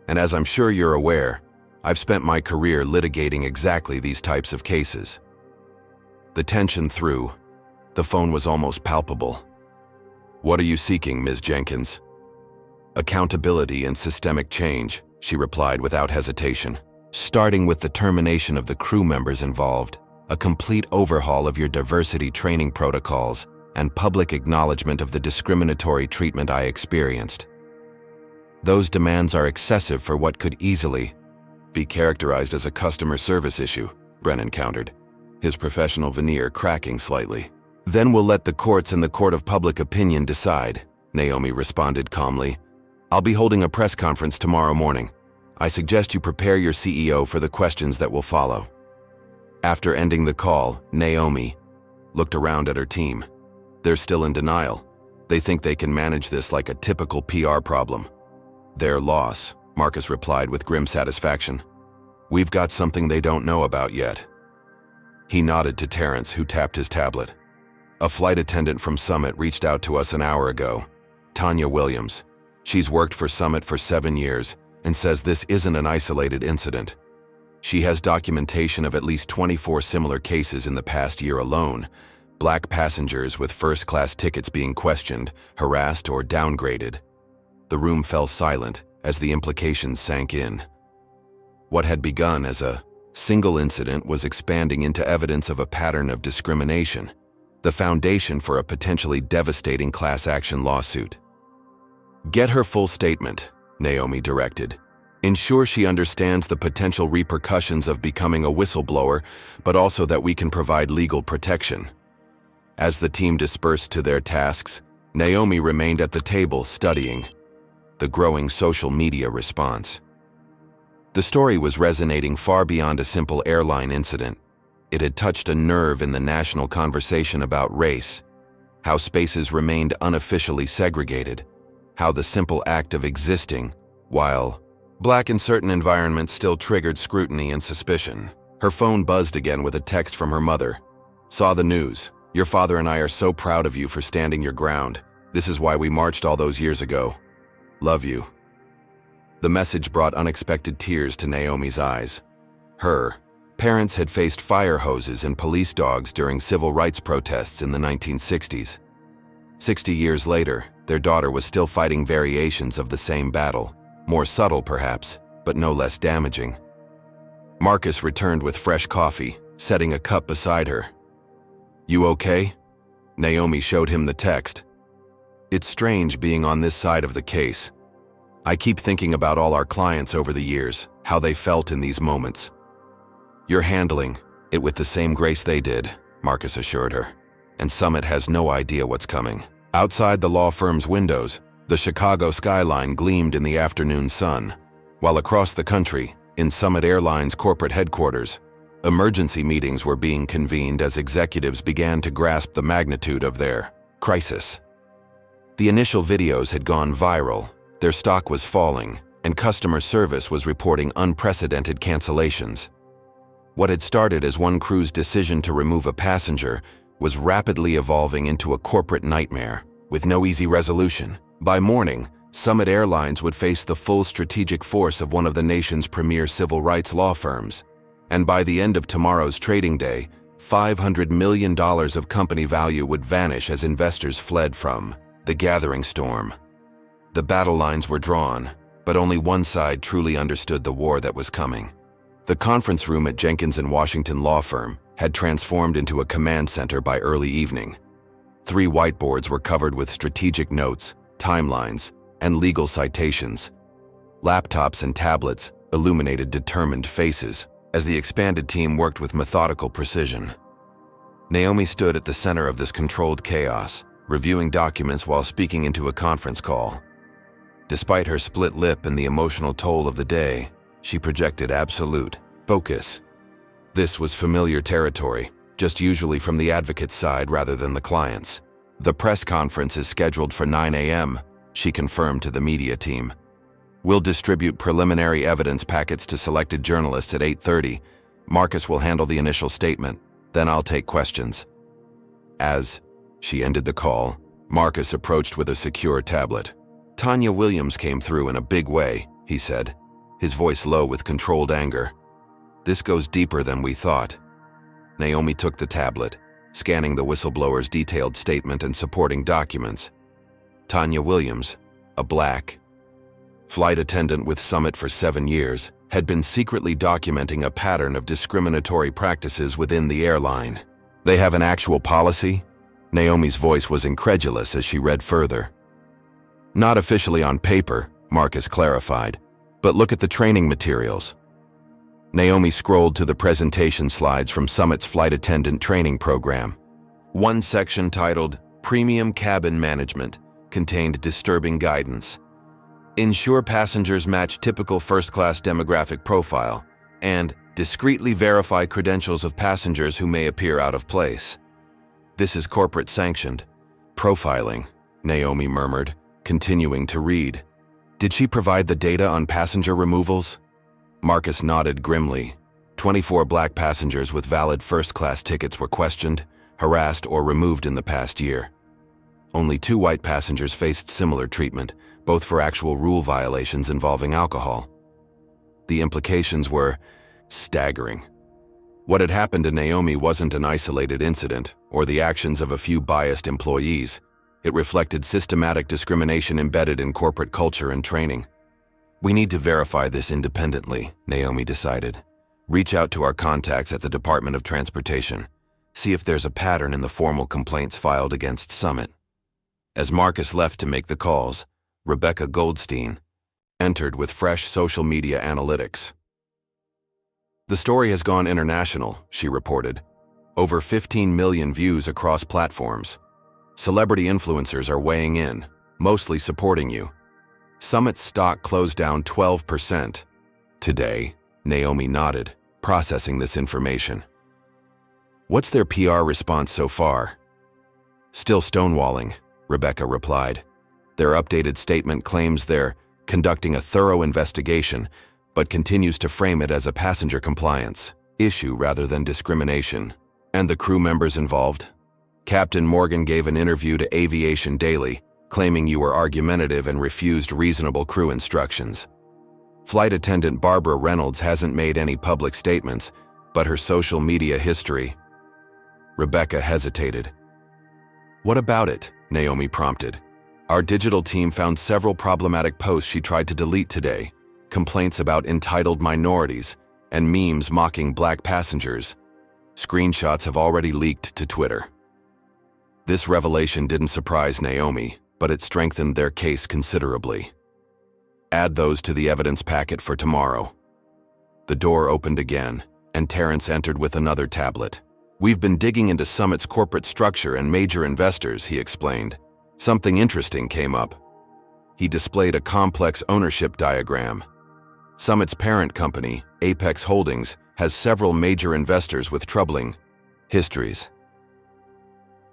And as I'm sure you're aware, I've spent my career litigating exactly these types of cases. The tension threw. The phone was almost palpable. What are you seeking, Ms. Jenkins? Accountability and systemic change, she replied without hesitation, starting with the termination of the crew members involved, a complete overhaul of your diversity training protocols, and public acknowledgement of the discriminatory treatment I experienced. Those demands are excessive for what could easily be characterized as a customer service issue, Brennan countered, his professional veneer cracking slightly. Then we'll let the courts and the court of public opinion decide, Naomi responded calmly. I'll be holding a press conference tomorrow morning. I suggest you prepare your CEO for the questions that will follow. After ending the call, Naomi looked around at her team. They're still in denial. They think they can manage this like a typical PR problem. Their loss, Marcus replied with grim satisfaction. We've got something they don't know about yet. He nodded to Terrence, who tapped his tablet. A flight attendant from Summit reached out to us an hour ago. Tanya Williams. She's worked for Summit for 7 years and says this isn't an isolated incident. She has documentation of at least 24 similar cases in the past year alone. Black passengers with first-class tickets being questioned, harassed, or downgraded. The room fell silent as the implications sank in. What had begun as a single incident was expanding into evidence of a pattern of discrimination, the foundation for a potentially devastating class action lawsuit. Get her full statement, Naomi directed. Ensure she understands the potential repercussions of becoming a whistleblower, but also that we can provide legal protection. As the team dispersed to their tasks, Naomi remained at the table studying the growing social media response. The story was resonating far beyond a simple airline incident. It had touched a nerve in the national conversation about race, how spaces remained unofficially segregated, how the simple act of existing, while black in certain environments, still triggered scrutiny and suspicion. Her phone buzzed again with a text from her mother. "Saw the news. Your father and I are so proud of you for standing your ground. This is why we marched all those years ago. Love you." The message brought unexpected tears to Naomi's eyes. Her parents had faced fire hoses and police dogs during civil rights protests in the 1960s. 60 years later, their daughter was still fighting variations of the same battle, more subtle perhaps, but no less damaging. Marcus returned with fresh coffee, setting a cup beside her. "You okay?" Naomi showed him the text. "It's strange being on this side of the case. I keep thinking about all our clients over the years, how they felt in these moments." "You're handling it with the same grace they did," Marcus assured her, "and Summit has no idea what's coming." Outside the law firm's windows, the Chicago skyline gleamed in the afternoon sun, while across the country, in Summit Airlines corporate headquarters, emergency meetings were being convened as executives began to grasp the magnitude of their crisis. The initial videos had gone viral, their stock was falling, and customer service was reporting unprecedented cancellations. What had started as one crew's decision to remove a passenger was rapidly evolving into a corporate nightmare, with no easy resolution. By morning, Summit Airlines would face the full strategic force of one of the nation's premier civil rights law firms. And by the end of tomorrow's trading day, $500 million of company value would vanish as investors fled from the gathering storm. The battle lines were drawn, but only one side truly understood the war that was coming. The conference room at Jenkins & Washington law firm had transformed into a command center by early evening. 3 whiteboards were covered with strategic notes, timelines, and legal citations. Laptops and tablets illuminated determined faces as the expanded team worked with methodical precision. Naomi stood at the center of this controlled chaos, reviewing documents while speaking into a conference call. Despite her split lip and the emotional toll of the day, she projected absolute focus. This was familiar territory, just usually from the advocate's side rather than the client's. "The press conference is scheduled for 9 a.m., she confirmed to the media team. "We'll distribute preliminary evidence packets to selected journalists at 8:30. Marcus will handle the initial statement, then I'll take questions." As she ended the call, Marcus approached with a secure tablet. "Tanya Williams came through in a big way," he said, his voice low with controlled anger. "This goes deeper than we thought." Naomi took the tablet, scanning the whistleblower's detailed statement and supporting documents. Tanya Williams, a black flight attendant with Summit for 7 years, had been secretly documenting a pattern of discriminatory practices within the airline. "They have an actual policy?" Naomi's voice was incredulous as she read further. "Not officially on paper," Marcus clarified, "but look at the training materials." Naomi scrolled to the presentation slides from Summit's flight attendant training program. One section titled "Premium Cabin Management" contained disturbing guidance. "Ensure passengers match typical first-class demographic profile," and "Discreetly verify credentials of passengers who may appear out of place." "This is corporate sanctioned profiling," Naomi murmured, continuing to read. "Did she provide the data on passenger removals?" Marcus nodded grimly. 24 black passengers with valid first-class tickets were questioned, harassed, or removed in the past year. Only 2 white passengers faced similar treatment, both for actual rule violations involving alcohol. The implications were staggering. What had happened to Naomi wasn't an isolated incident or the actions of a few biased employees. It reflected systematic discrimination embedded in corporate culture and training. "We need to verify this independently," Naomi decided. "Reach out to our contacts at the Department of Transportation. See if there's a pattern in the formal complaints filed against Summit." As Marcus left to make the calls, Rebecca Goldstein entered with fresh social media analytics. "The story has gone international," she reported. Over 15 million views across platforms. Celebrity influencers are weighing in, mostly supporting you. Summit's stock closed down 12%. Today, Naomi nodded, processing this information. What's their PR response so far? Still stonewalling, Rebecca replied. Their updated statement claims they're conducting a thorough investigation, but continues to frame it as a passenger compliance issue rather than discrimination. And the crew members involved? Captain Morgan gave an interview to Aviation Daily, claiming you were argumentative and refused reasonable crew instructions. Flight attendant Barbara Reynolds hasn't made any public statements, but her social media history. Rebecca hesitated. What about it? Naomi prompted. Our digital team found several problematic posts she tried to delete today, complaints about entitled minorities, and memes mocking black passengers. Screenshots have already leaked to Twitter. This revelation didn't surprise Naomi, but it strengthened their case considerably. Add those to the evidence packet for tomorrow. The door opened again, and Terrence entered with another tablet. We've been digging into Summit's corporate structure and major investors, he explained. Something interesting came up. He displayed a complex ownership diagram. Summit's parent company, Apex Holdings, has several major investors with troubling histories.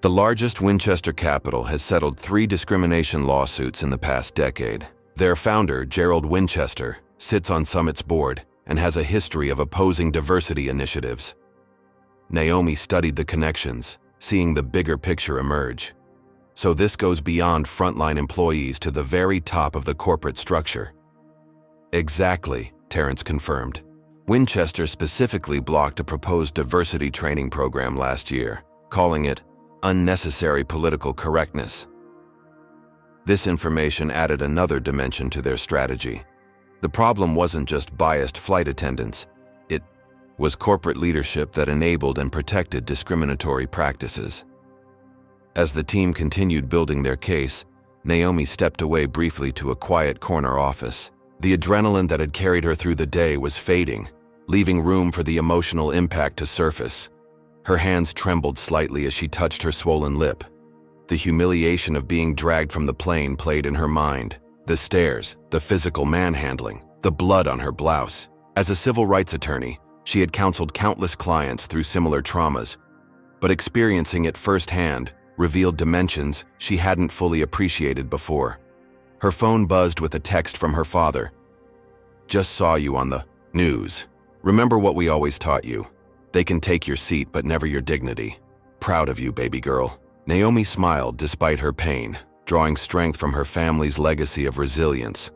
The largest Winchester Capital has settled 3 discrimination lawsuits in the past decade. Their founder, Gerald Winchester, sits on Summit's board and has a history of opposing diversity initiatives. Naomi studied the connections, seeing the bigger picture emerge. So this goes beyond frontline employees to the very top of the corporate structure. Exactly, Terrence confirmed. Winchester specifically blocked a proposed diversity training program last year, calling it unnecessary political correctness. This information added another dimension to their strategy. The problem wasn't just biased flight attendants. It was corporate leadership that enabled and protected discriminatory practices. As the team continued building their case, Naomi stepped away briefly to a quiet corner office. The adrenaline that had carried her through the day was fading, leaving room for the emotional impact to surface. Her hands trembled slightly as she touched her swollen lip. The humiliation of being dragged from the plane played in her mind. The stares, the physical manhandling, the blood on her blouse. As a civil rights attorney, she had counseled countless clients through similar traumas, but experiencing it firsthand revealed dimensions she hadn't fully appreciated before. Her phone buzzed with a text from her father. Just saw you on the news. Remember what we always taught you. They can take your seat but never your dignity. Proud of you, baby girl. Naomi smiled despite her pain, drawing strength from her family's legacy of resilience.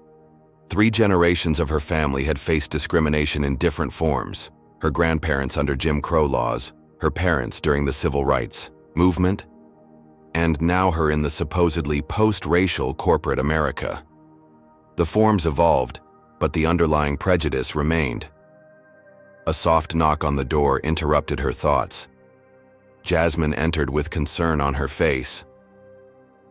3 generations of her family had faced discrimination in different forms. Her grandparents under Jim Crow laws, her parents during the civil rights movement, and now her in the supposedly post-racial corporate America. The forms evolved, but the underlying prejudice remained. A soft knock on the door interrupted her thoughts. Jasmine entered with concern on her face.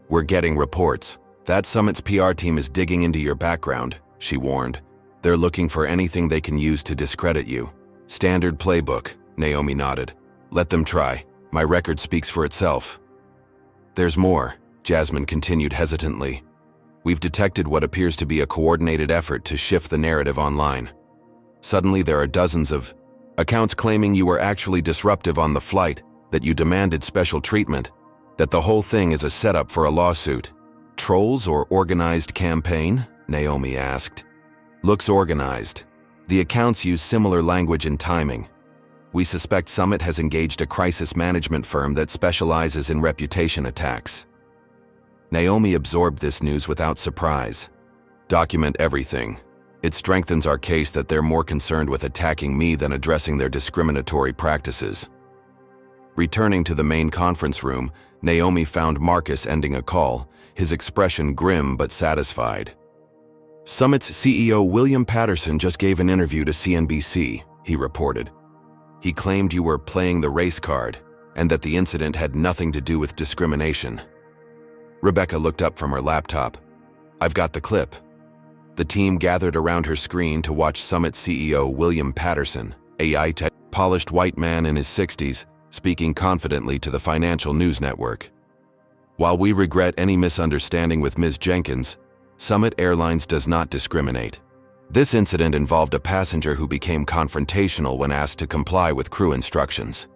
We're getting reports. That Summit's PR team is digging into your background, she warned. They're looking for anything they can use to discredit you. Standard playbook, Naomi nodded. Let them try. My record speaks for itself. There's more, Jasmine continued hesitantly. We've detected what appears to be a coordinated effort to shift the narrative online. Suddenly there are dozens of accounts claiming you were actually disruptive on the flight, that you demanded special treatment, that the whole thing is a setup for a lawsuit. Trolls or organized campaign? Naomi asked. Looks organized. The accounts use similar language and timing. We suspect Summit has engaged a crisis management firm that specializes in reputation attacks. Naomi absorbed this news without surprise. Document everything. It strengthens our case that they're more concerned with attacking me than addressing their discriminatory practices. Returning to the main conference room, Naomi found Marcus ending a call, his expression grim but satisfied. Summit's CEO William Patterson just gave an interview to CNBC, he reported. He claimed you were playing the race card, and that the incident had nothing to do with discrimination. Rebecca looked up from her laptop. I've got the clip. The team gathered around her screen to watch Summit CEO William Patterson, a polished white man in his 60s, speaking confidently to the financial news network. While we regret any misunderstanding with Ms. Jenkins, Summit Airlines does not discriminate. This incident involved a passenger who became confrontational when asked to comply with crew instructions.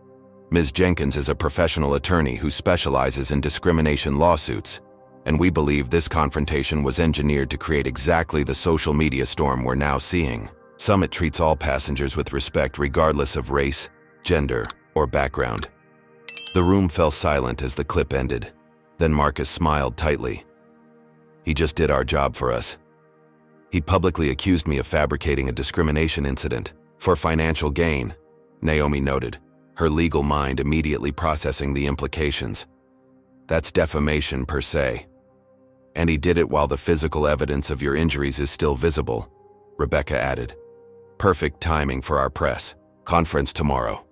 Ms. Jenkins is a professional attorney who specializes in discrimination lawsuits, and we believe this confrontation was engineered to create exactly the social media storm we're now seeing. Summit treats all passengers with respect regardless of race, gender, or background. The room fell silent as the clip ended. Then Marcus smiled tightly. He just did our job for us. He publicly accused me of fabricating a discrimination incident for financial gain, Naomi noted, her legal mind immediately processing the implications. That's defamation per se. And he did it while the physical evidence of your injuries is still visible, Rebecca added. Perfect timing for our press conference tomorrow.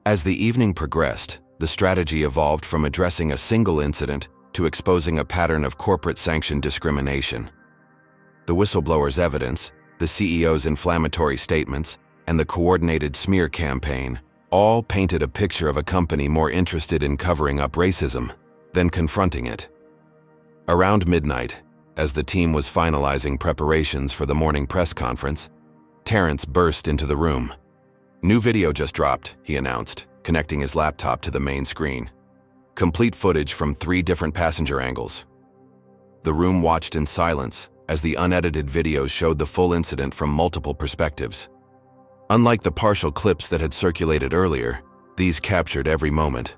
As the evening progressed, the strategy evolved from addressing a single incident to exposing a pattern of corporate-sanctioned discrimination. The whistleblower's evidence, the CEO's inflammatory statements, and the coordinated smear campaign all painted a picture of a company more interested in covering up racism than confronting it. Around midnight, as the team was finalizing preparations for the morning press conference, Terrence burst into the room. New video just dropped, he announced, connecting his laptop to the main screen. Complete footage from 3 different passenger angles. The room watched in silence as the unedited videos showed the full incident from multiple perspectives. Unlike the partial clips that had circulated earlier, these captured every moment.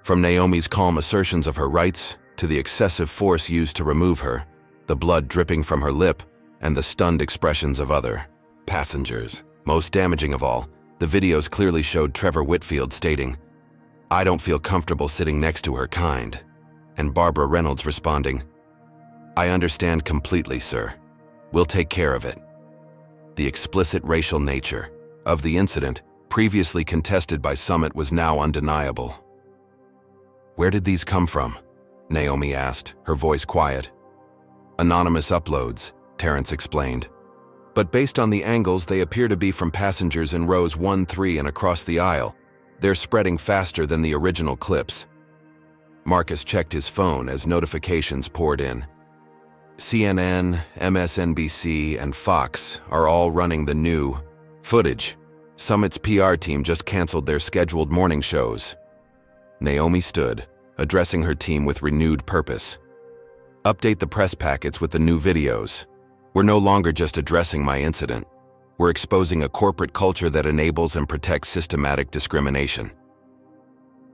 From Naomi's calm assertions of her rights to the excessive force used to remove her, the blood dripping from her lip, and the stunned expressions of other passengers. Most damaging of all, the videos clearly showed Trevor Whitfield stating, "I don't feel comfortable sitting next to her kind," and Barbara Reynolds responding, "I understand completely, sir. We'll take care of it." The explicit racial nature of the incident, previously contested by Summit, was now undeniable. "Where did these come from?" Naomi asked, her voice quiet. "Anonymous uploads," Terrence explained. "But based on the angles, they appear to be from passengers in rows 1, 3, and across the aisle. They're spreading faster than the original clips." Marcus checked his phone as notifications poured in. CNN, MSNBC, and Fox are all running the new footage. Summit's PR team just canceled their scheduled morning shows. Naomi stood, addressing her team with renewed purpose. "Update the press packets with the new videos. We're no longer just addressing my incident. We're exposing a corporate culture that enables and protects systematic discrimination."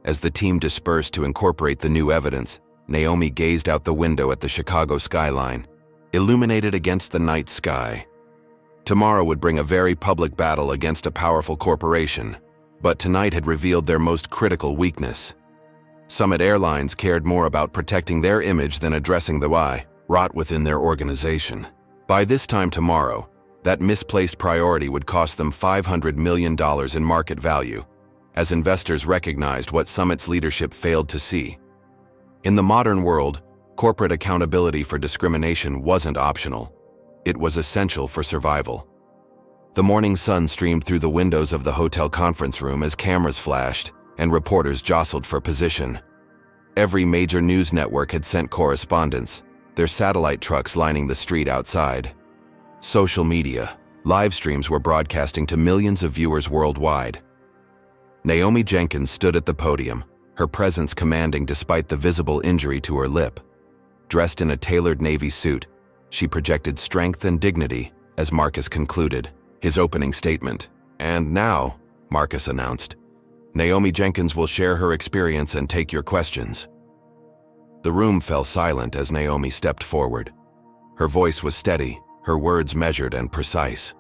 As the team dispersed to incorporate the new evidence, Naomi gazed out the window at the Chicago skyline, illuminated against the night sky. Tomorrow would bring a very public battle against a powerful corporation, but tonight had revealed their most critical weakness. Summit Airlines cared more about protecting their image than addressing the why rot within their organization. By this time tomorrow, that misplaced priority would cost them $500 million in market value, as investors recognized what Summit's leadership failed to see. In the modern world, corporate accountability for discrimination wasn't optional. It was essential for survival. The morning sun streamed through the windows of the hotel conference room as cameras flashed and reporters jostled for position. Every major news network had sent correspondents, their satellite trucks lining the street outside. Social media, live streams were broadcasting to millions of viewers worldwide. Naomi Jenkins stood at the podium, her presence commanding despite the visible injury to her lip. Dressed in a tailored navy suit, she projected strength and dignity as Marcus concluded his opening statement. "And now," Marcus announced, "Naomi Jenkins will share her experience and take your questions." The room fell silent as Naomi stepped forward. Her voice was steady, her words measured and precise.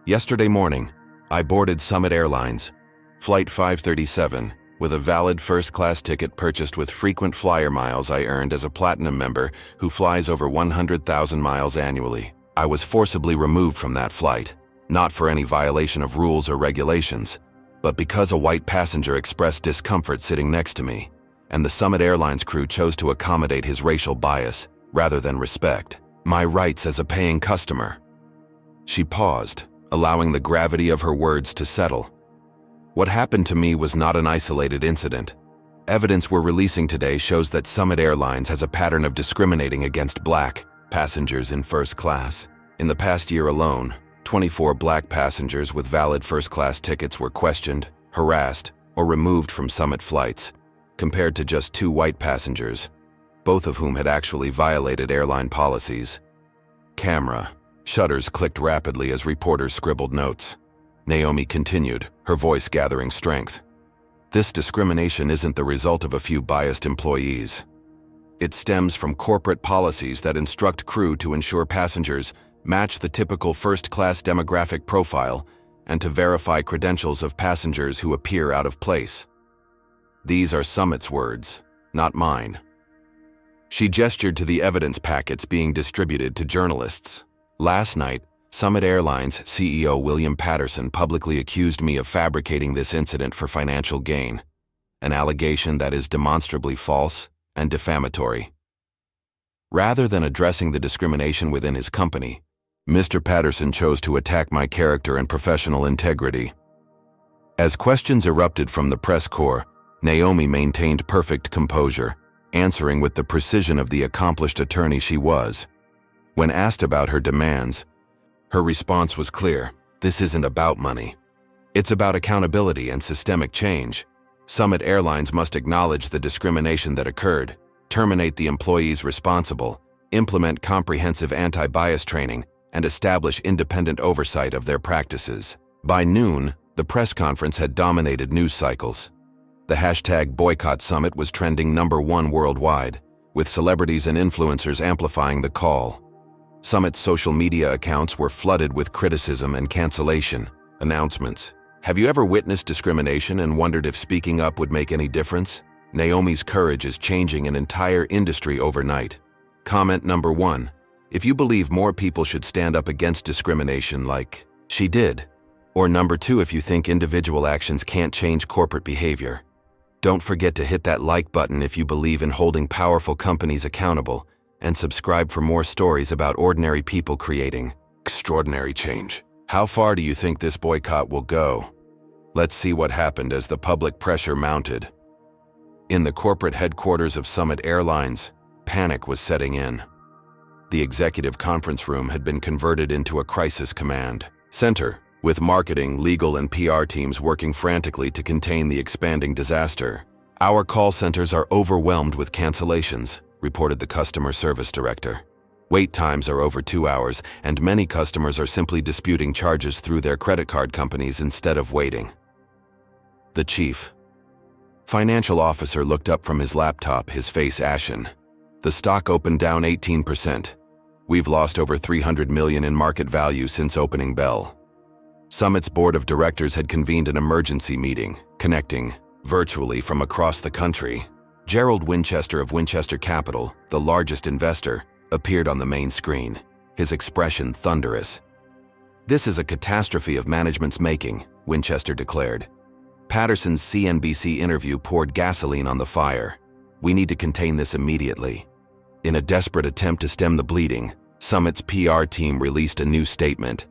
"Yesterday morning, I boarded Summit Airlines, Flight 537, with a valid first-class ticket purchased with frequent flyer miles I earned as a platinum member who flies over 100,000 miles annually. I was forcibly removed from that flight, not for any violation of rules or regulations, but because a white passenger expressed discomfort sitting next to me, and the Summit Airlines crew chose to accommodate his racial bias rather than respect my rights as a paying customer." She paused, allowing the gravity of her words to settle. What happened to me was not an isolated incident. Evidence we're releasing today shows that Summit Airlines has a pattern of discriminating against Black passengers in first class. In the past year alone, 24 Black passengers with valid first-class tickets were questioned, harassed, or removed from Summit flights, compared to just 2 white passengers, both of whom had actually violated airline policies. Camera. Shutters clicked rapidly as reporters scribbled notes. Naomi continued, her voice gathering strength. This discrimination isn't the result of a few biased employees. It stems from corporate policies that instruct crew to ensure passengers match the typical first-class demographic profile and to verify credentials of passengers who appear out of place. These are Summit's words, not mine. She gestured to the evidence packets being distributed to journalists. Last night, Summit Airlines CEO William Patterson publicly accused me of fabricating this incident for financial gain, an allegation that is demonstrably false and defamatory. Rather than addressing the discrimination within his company, Mr. Patterson chose to attack my character and professional integrity. As questions erupted from the press corps, Naomi maintained perfect composure, answering with the precision of the accomplished attorney she was. When asked about her demands, her response was clear. This isn't about money. It's about accountability and systemic change. Summit Airlines must acknowledge the discrimination that occurred, terminate the employees responsible, implement comprehensive anti-bias training, and establish independent oversight of their practices. By noon, the press conference had dominated news cycles. The hashtag Boycott Summit was trending #1 worldwide, with celebrities and influencers amplifying the call. Summit's social media accounts were flooded with criticism and cancellation announcements. Have you ever witnessed discrimination and wondered if speaking up would make any difference? Naomi's courage is changing an entire industry overnight. Comment #1. If you believe more people should stand up against discrimination like she did. Or #2 if you think individual actions can't change corporate behavior. Don't forget to hit that like button if you believe in holding powerful companies accountable, and subscribe for more stories about ordinary people creating extraordinary change. How far do you think this boycott will go? Let's see what happened as the public pressure mounted. In the corporate headquarters of Summit Airlines, panic was setting in. The executive conference room had been converted into a crisis command center, with marketing, legal, and PR teams working frantically to contain the expanding disaster. Our call centers are overwhelmed with cancellations, reported the customer service director. Wait times are over 2 hours, and many customers are simply disputing charges through their credit card companies instead of waiting. The chief financial officer looked up from his laptop, his face ashen. The stock opened down 18%. We've lost over $300 million in market value since opening bell. Summit's board of directors had convened an emergency meeting, connecting virtually from across the country. Gerald Winchester of Winchester Capital, the largest investor, appeared on the main screen, his expression thunderous. "This is a catastrophe of management's making," Winchester declared. Patterson's CNBC interview poured gasoline on the fire. "We need to contain this immediately." In a desperate attempt to stem the bleeding, Summit's PR team released a new statement.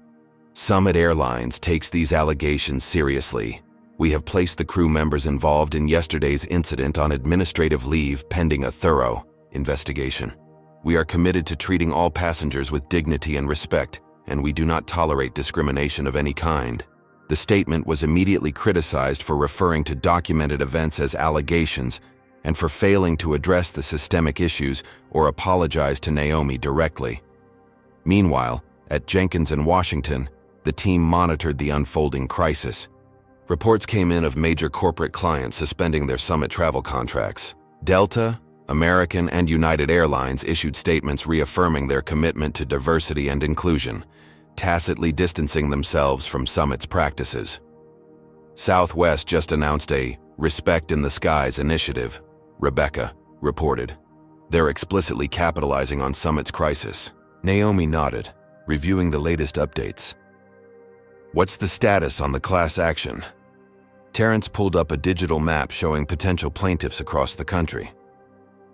"Summit Airlines takes these allegations seriously. We have placed the crew members involved in yesterday's incident on administrative leave pending a thorough investigation. We are committed to treating all passengers with dignity and respect, and we do not tolerate discrimination of any kind." The statement was immediately criticized for referring to documented events as allegations and for failing to address the systemic issues or apologize to Naomi directly. Meanwhile, at Jenkins in Washington, the team monitored the unfolding crisis. Reports came in of major corporate clients suspending their Summit travel contracts. Delta, American, and United Airlines issued statements reaffirming their commitment to diversity and inclusion, tacitly distancing themselves from Summit's practices. Southwest just announced a Respect in the Skies initiative, Rebecca reported. They're explicitly capitalizing on Summit's crisis. Naomi nodded, reviewing the latest updates. "What's the status on the class action?" Terrence pulled up a digital map showing potential plaintiffs across the country.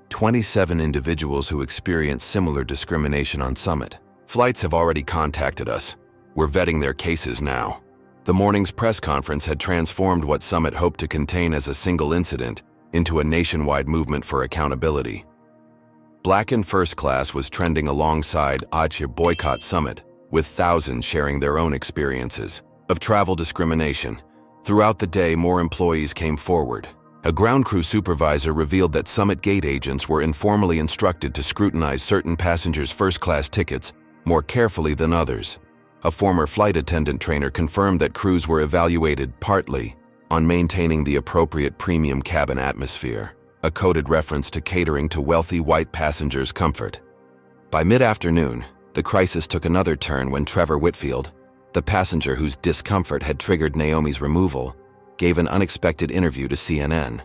27 individuals who experienced similar discrimination on Summit. Flights have already contacted us. We're vetting their cases now. The morning's press conference had transformed what Summit hoped to contain as a single incident into a nationwide movement for accountability. Black in First Class was trending alongside Ache Boycott Summit, with thousands sharing their own experiences of travel discrimination. Throughout the day, more employees came forward. A ground crew supervisor revealed that Summit gate agents were informally instructed to scrutinize certain passengers' first-class tickets more carefully than others. A former flight attendant trainer confirmed that crews were evaluated partly on maintaining the appropriate premium cabin atmosphere, a coded reference to catering to wealthy white passengers' comfort. By mid-afternoon, the crisis took another turn when Trevor Whitfield, the passenger whose discomfort had triggered Naomi's removal, gave an unexpected interview to CNN.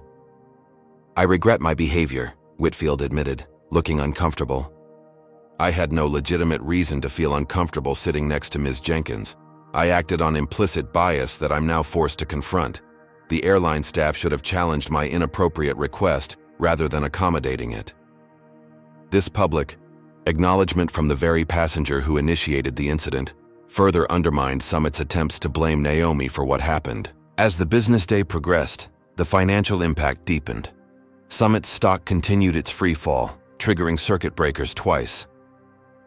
"I regret my behavior," Whitfield admitted, looking uncomfortable. "I had no legitimate reason to feel uncomfortable sitting next to Ms. Jenkins. I acted on implicit bias that I'm now forced to confront. The airline staff should have challenged my inappropriate request rather than accommodating it." This public acknowledgement from the very passenger who initiated the incident further undermined Summit's attempts to blame Naomi for what happened. As the business day progressed, the financial impact deepened. Summit's stock continued its free fall, triggering circuit breakers twice.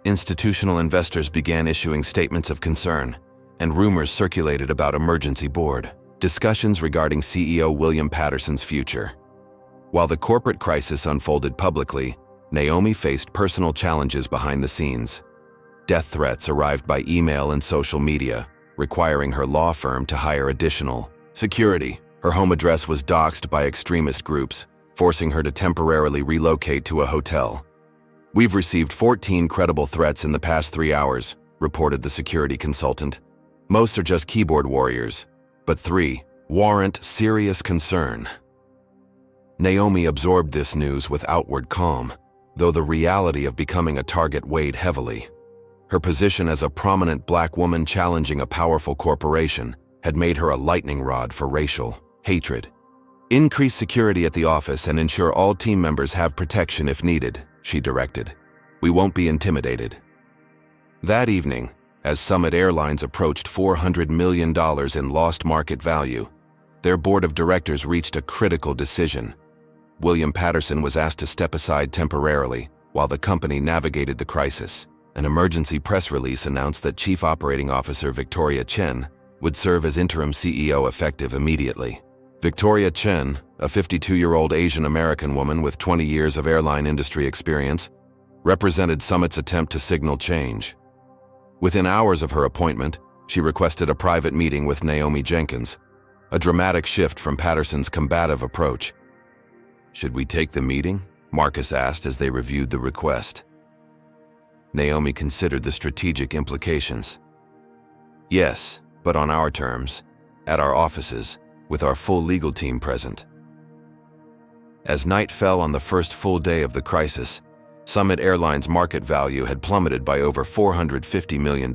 Institutional investors began issuing statements of concern, and rumors circulated about emergency board discussions regarding CEO William Patterson's future. While the corporate crisis unfolded publicly, Naomi faced personal challenges behind the scenes. Death threats arrived by email and social media, requiring her law firm to hire additional security. Her home address was doxed by extremist groups, forcing her to temporarily relocate to a hotel. "We've received 14 credible threats in the past 3 hours," reported the security consultant. "Most are just keyboard warriors, but 3 warrant serious concern." Naomi absorbed this news with outward calm, though the reality of becoming a target weighed heavily. Her position as a prominent black woman challenging a powerful corporation had made her a lightning rod for racial hatred. "Increase security at the office and ensure all team members have protection if needed," she directed. "We won't be intimidated." That evening, as Summit Airlines approached $400 million in lost market value, their board of directors reached a critical decision. William Patterson was asked to step aside temporarily while the company navigated the crisis. An emergency press release announced that Chief Operating Officer Victoria Chen would serve as interim CEO effective immediately. Victoria Chen, a 52-year-old Asian American woman with 20 years of airline industry experience, represented Summit's attempt to signal change. Within hours of her appointment, she requested a private meeting with Naomi Jenkins, a dramatic shift from Patterson's combative approach. "Should we take the meeting?" Marcus asked as they reviewed the request. Naomi considered the strategic implications. "Yes, but on our terms, at our offices, with our full legal team present." As night fell on the first full day of the crisis, Summit Airlines' market value had plummeted by over $450 million.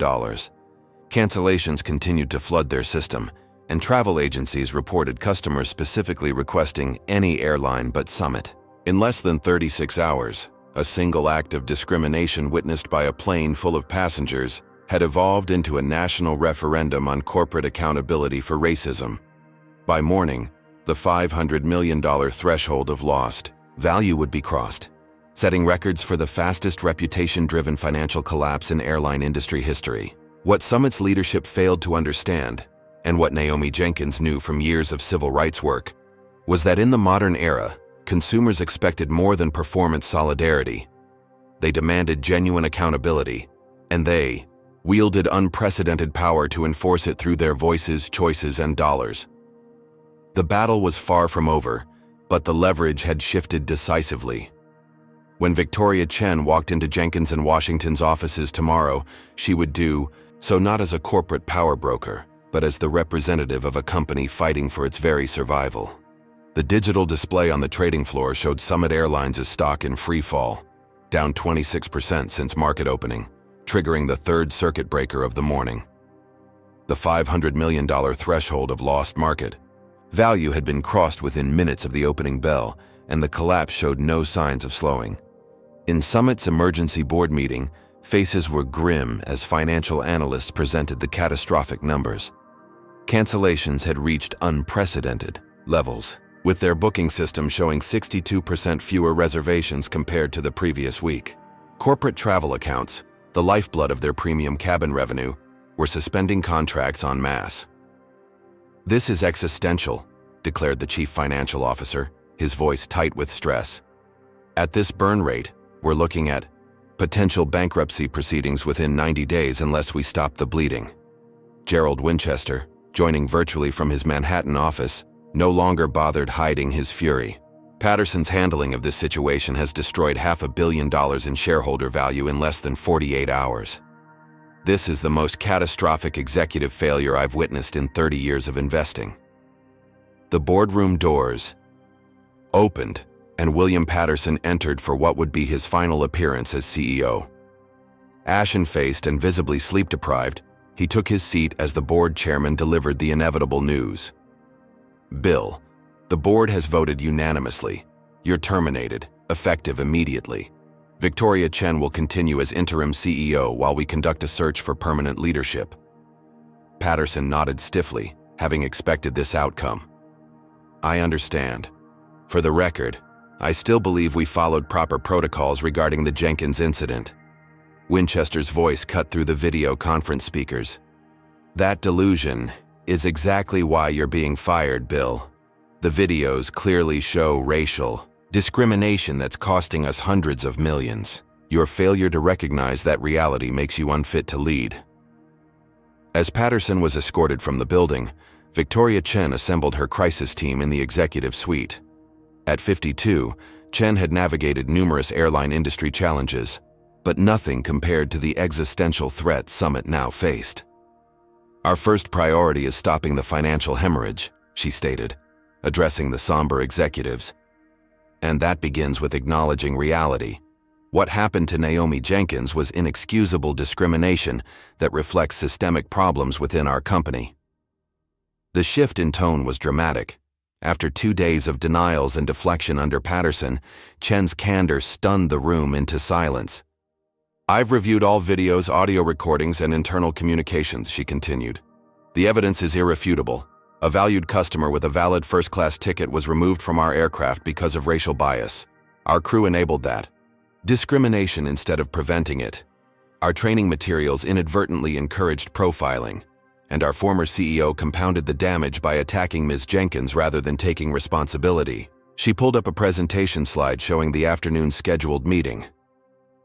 Cancellations continued to flood their system, and travel agencies reported customers specifically requesting any airline but Summit. In less than 36 hours, a single act of discrimination witnessed by a plane full of passengers had evolved into a national referendum on corporate accountability for racism. By morning, the $500 million threshold of lost value would be crossed, setting records for the fastest reputation-driven financial collapse in airline industry history. What Summit's leadership failed to understand, and what Naomi Jenkins knew from years of civil rights work, was that in the modern era, consumers expected more than performance solidarity. They demanded genuine accountability, and they wielded unprecedented power to enforce it through their voices, choices, and dollars. The battle was far from over, but the leverage had shifted decisively. When Victoria Chen walked into Jenkins and Washington's offices tomorrow, she would do so not as a corporate power broker, but as the representative of a company fighting for its very survival. The digital display on the trading floor showed Summit Airlines' stock in free fall, down 26% since market opening, triggering the third circuit breaker of the morning. The $500 million threshold of lost market value had been crossed within minutes of the opening bell, and the collapse showed no signs of slowing. In Summit's emergency board meeting, faces were grim as financial analysts presented the catastrophic numbers. Cancellations had reached unprecedented levels, with their booking system showing 62% fewer reservations compared to the previous week. Corporate travel accounts, the lifeblood of their premium cabin revenue, were suspending contracts en masse. "This is existential," declared the chief financial officer, his voice tight with stress. "At this burn rate, we're looking at potential bankruptcy proceedings within 90 days unless we stop the bleeding." Gerald Winchester, joining virtually from his Manhattan office, no longer bothered hiding his fury. Patterson's handling of this situation has destroyed $500 million in shareholder value in less than 48 hours. "This is the most catastrophic executive failure I've witnessed in 30 years of investing." The boardroom doors opened, and William Patterson entered for what would be his final appearance as CEO. Ashen-faced and visibly sleep-deprived, he took his seat as the board chairman delivered the inevitable news. "Bill, the board has voted unanimously. You're terminated, effective immediately. Victoria Chen will continue as interim CEO while we conduct a search for permanent leadership." Patterson nodded stiffly, having expected this outcome. "I understand. For the record, I still believe we followed proper protocols regarding the Jenkins incident." Winchester's voice cut through the video conference speakers. "That delusion is exactly why you're being fired, Bill. The videos clearly show racial discrimination that's costing us hundreds of millions. Your failure to recognize that reality makes you unfit to lead." As Patterson was escorted from the building, Victoria Chen assembled her crisis team in the executive suite. At 52, Chen had navigated numerous airline industry challenges, but nothing compared to the existential threat Summit now faced. "Our first priority is stopping the financial hemorrhage," she stated, addressing the somber executives. "And that begins with acknowledging reality. What happened to Naomi Jenkins was inexcusable discrimination that reflects systemic problems within our company." The shift in tone was dramatic. After 2 days of denials and deflection under Patterson, Chen's candor stunned the room into silence. "I've reviewed all videos, audio recordings, and internal communications," she continued. "The evidence is irrefutable. A valued customer with a valid first-class ticket was removed from our aircraft because of racial bias. Our crew enabled that. Discrimination instead of preventing it. Our training materials inadvertently encouraged profiling, and our former CEO compounded the damage by attacking Ms. Jenkins rather than taking responsibility." She pulled up a presentation slide showing the afternoon's scheduled meeting.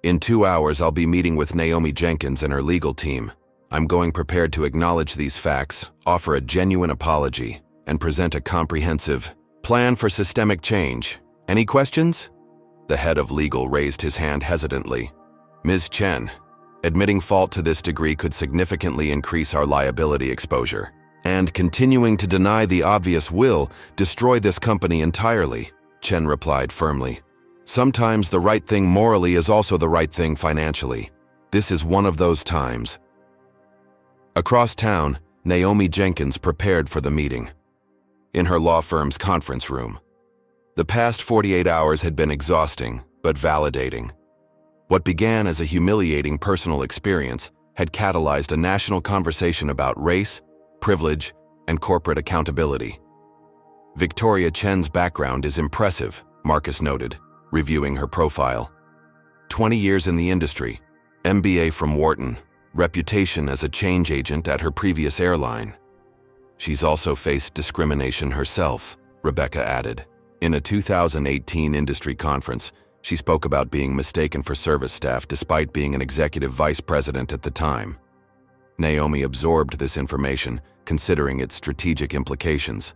"In 2 hours, I'll be meeting with Naomi Jenkins and her legal team. I'm going prepared to acknowledge these facts, offer a genuine apology, and present a comprehensive plan for systemic change. Any questions?" The head of legal raised his hand hesitantly. "Ms. Chen, admitting fault to this degree could significantly increase our liability exposure, and continuing to deny the obvious will destroy this company entirely," Chen replied firmly. "Sometimes the right thing morally is also the right thing financially. This is one of those times." Across town, Naomi Jenkins prepared for the meeting. In her law firm's conference room. The past 48 hours had been exhausting, but validating. What began as a humiliating personal experience had catalyzed a national conversation about race, privilege, and corporate accountability. "Victoria Chen's background is impressive," Marcus noted, reviewing her profile. 20 years in the industry, MBA from Wharton, reputation as a change agent at her previous airline. "She's also faced discrimination herself," Rebecca added. In a 2018 industry conference, she spoke about being mistaken for service staff despite being an executive vice president at the time. Naomi absorbed this information, considering its strategic implications.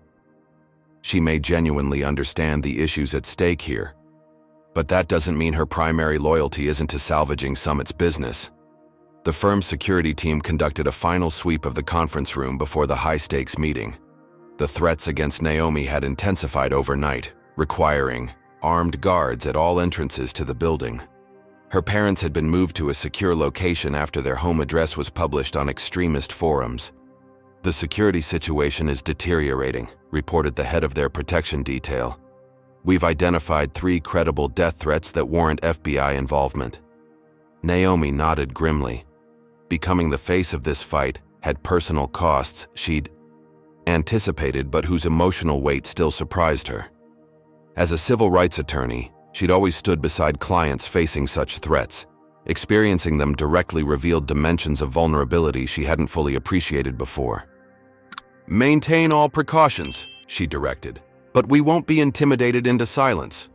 She may genuinely understand the issues at stake here, but that doesn't mean her primary loyalty isn't to salvaging Summit's business. The firm's security team conducted a final sweep of the conference room before the high-stakes meeting. The threats against Naomi had intensified overnight, requiring armed guards at all entrances to the building. Her parents had been moved to a secure location after their home address was published on extremist forums. "The security situation is deteriorating," reported the head of their protection detail. "We've identified 3 credible death threats that warrant FBI involvement." Naomi nodded grimly. Becoming the face of this fight had personal costs she'd anticipated but whose emotional weight still surprised her. As a civil rights attorney, she'd always stood beside clients facing such threats. Experiencing them directly revealed dimensions of vulnerability she hadn't fully appreciated before. "Maintain all precautions," she directed, "but we won't be intimidated into silence."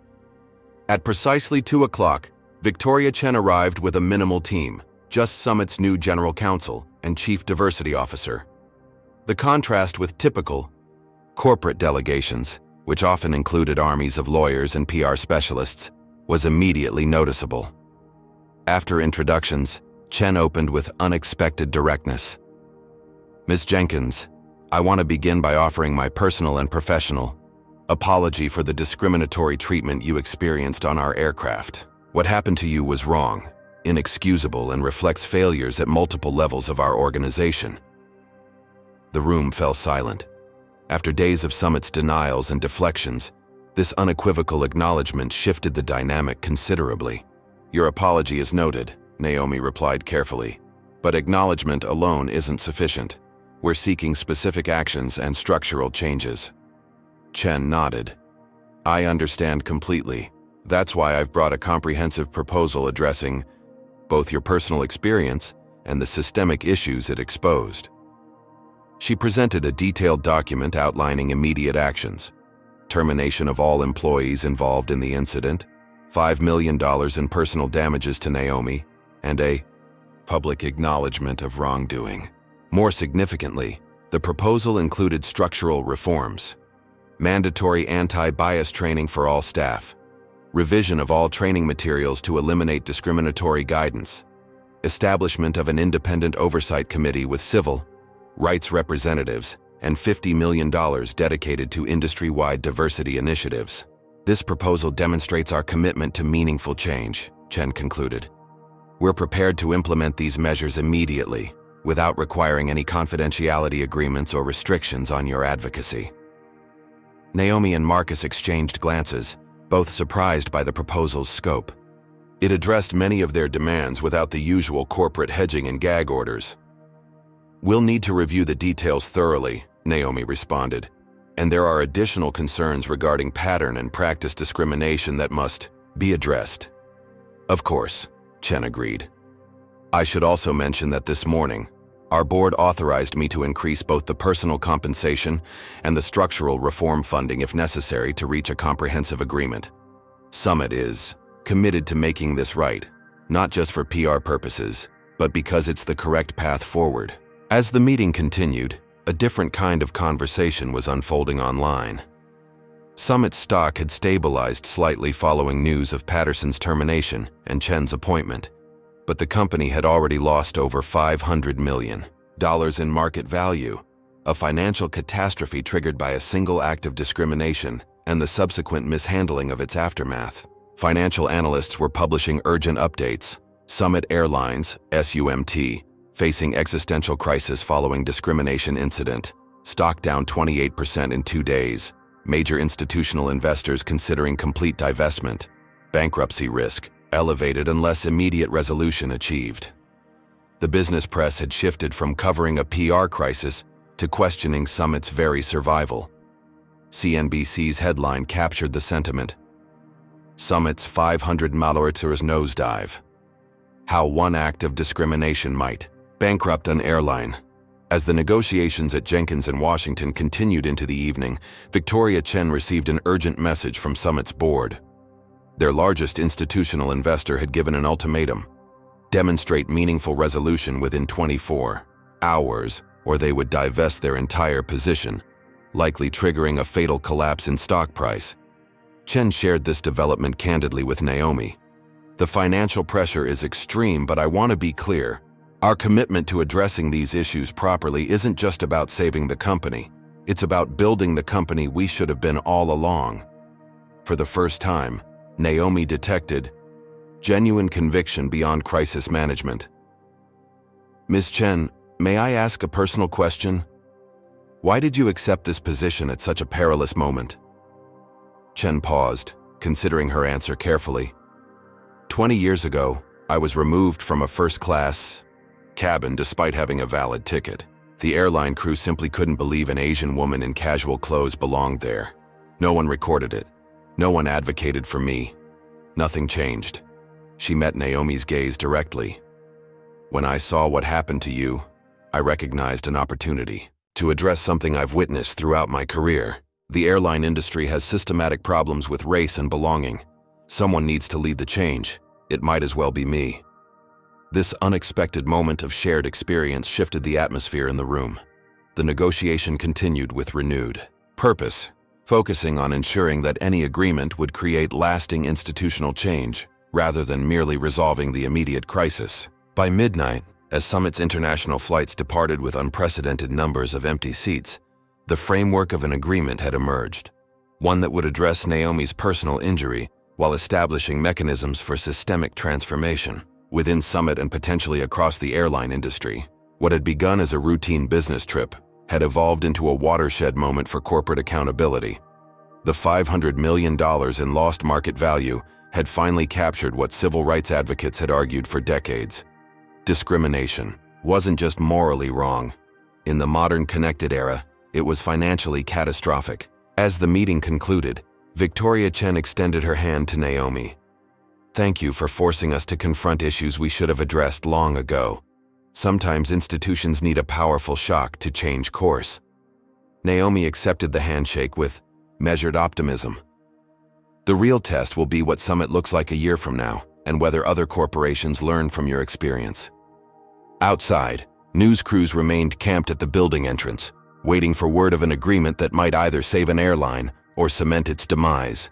At precisely 2 o'clock, Victoria Chen arrived with a minimal team, just Summit's new general counsel and chief diversity officer. The contrast with typical corporate delegations, which often included armies of lawyers and PR specialists, was immediately noticeable. After introductions, Chen opened with unexpected directness. "Ms. Jenkins, I want to begin by offering my personal and professional apology for the discriminatory treatment you experienced on our aircraft. What happened to you was wrong, inexcusable, and reflects failures at multiple levels of our organization." The room fell silent. After days of Summit's denials and deflections, this unequivocal acknowledgement shifted the dynamic considerably. "Your apology is noted," Naomi replied carefully. "But acknowledgement alone isn't sufficient. We're seeking specific actions and structural changes." Chen nodded. "I understand completely. That's why I've brought a comprehensive proposal addressing both your personal experience and the systemic issues it exposed." She presented a detailed document outlining immediate actions: termination of all employees involved in the incident, $5 million in personal damages to Naomi, and a public acknowledgement of wrongdoing. More significantly, the proposal included structural reforms: mandatory anti-bias training for all staff, revision of all training materials to eliminate discriminatory guidance, establishment of an independent oversight committee with civil rights representatives, and $50 million dedicated to industry-wide diversity initiatives. "This proposal demonstrates our commitment to meaningful change," Chen concluded. "We're prepared to implement these measures immediately, without requiring any confidentiality agreements or restrictions on your advocacy." Naomi and Marcus exchanged glances, both surprised by the proposal's scope. It addressed many of their demands without the usual corporate hedging and gag orders. "We'll need to review the details thoroughly," Naomi responded, "and there are additional concerns regarding pattern and practice discrimination that must be addressed." "Of course," Chen agreed. "I should also mention that this morning, our board authorized me to increase both the personal compensation and the structural reform funding if necessary to reach a comprehensive agreement. Summit is committed to making this right, not just for PR purposes, but because it's the correct path forward." As the meeting continued, a different kind of conversation was unfolding online. Summit's stock had stabilized slightly following news of Patterson's termination and Chen's appointment, but the company had already lost over $500 million in market value, a financial catastrophe triggered by a single act of discrimination and the subsequent mishandling of its aftermath. Financial analysts were publishing urgent updates. Summit Airlines, SUMT, facing existential crisis following discrimination incident, stock down 28% in 2 days, major institutional investors considering complete divestment, bankruptcy risk elevated unless immediate resolution achieved. The business press had shifted from covering a PR crisis to questioning Summit's very survival. CNBC's headline captured the sentiment: "Summit's 500 malheureuseurs nosedive. How one act of discrimination might bankrupt an airline." As the negotiations at Jenkins in Washington continued into the evening, Victoria Chen received an urgent message from Summit's board. Their largest institutional investor had given an ultimatum: demonstrate meaningful resolution within 24 hours, or they would divest their entire position, likely triggering a fatal collapse in stock price. Chen shared this development candidly with Naomi. "The financial pressure is extreme, but I want to be clear. Our commitment to addressing these issues properly isn't just about saving the company. It's about building the company we should have been all along." For the first time, Naomi detected genuine conviction beyond crisis management. "Ms. Chen, may I ask a personal question? Why did you accept this position at such a perilous moment?" Chen paused, considering her answer carefully. 20 years ago, I was removed from a first-class cabin despite having a valid ticket. The airline crew simply couldn't believe an Asian woman in casual clothes belonged there. No one recorded it. No one advocated for me. Nothing changed. She met Naomi's gaze directly. When I saw what happened to you, I recognized an opportunity to address something I've witnessed throughout my career. The airline industry has systematic problems with race and belonging. Someone needs to lead the change. It might as well be me. This unexpected moment of shared experience shifted the atmosphere in the room. The negotiation continued with renewed purpose, focusing on ensuring that any agreement would create lasting institutional change, rather than merely resolving the immediate crisis. By midnight, as Summit's international flights departed with unprecedented numbers of empty seats, the framework of an agreement had emerged, one that would address Naomi's personal injury while establishing mechanisms for systemic transformation. Within Summit and potentially across the airline industry, what had begun as a routine business trip had evolved into a watershed moment for corporate accountability. The $500 million in lost market value had finally captured what civil rights advocates had argued for decades. Discrimination wasn't just morally wrong. In the modern connected era, it was financially catastrophic. As the meeting concluded, Victoria Chen extended her hand to Naomi. "Thank you for forcing us to confront issues we should have addressed long ago. Sometimes institutions need a powerful shock to change course." Naomi accepted the handshake with measured optimism. The real test will be what Summit looks like a year from now, and whether other corporations learn from your experience. Outside, news crews remained camped at the building entrance, waiting for word of an agreement that might either save an airline or cement its demise.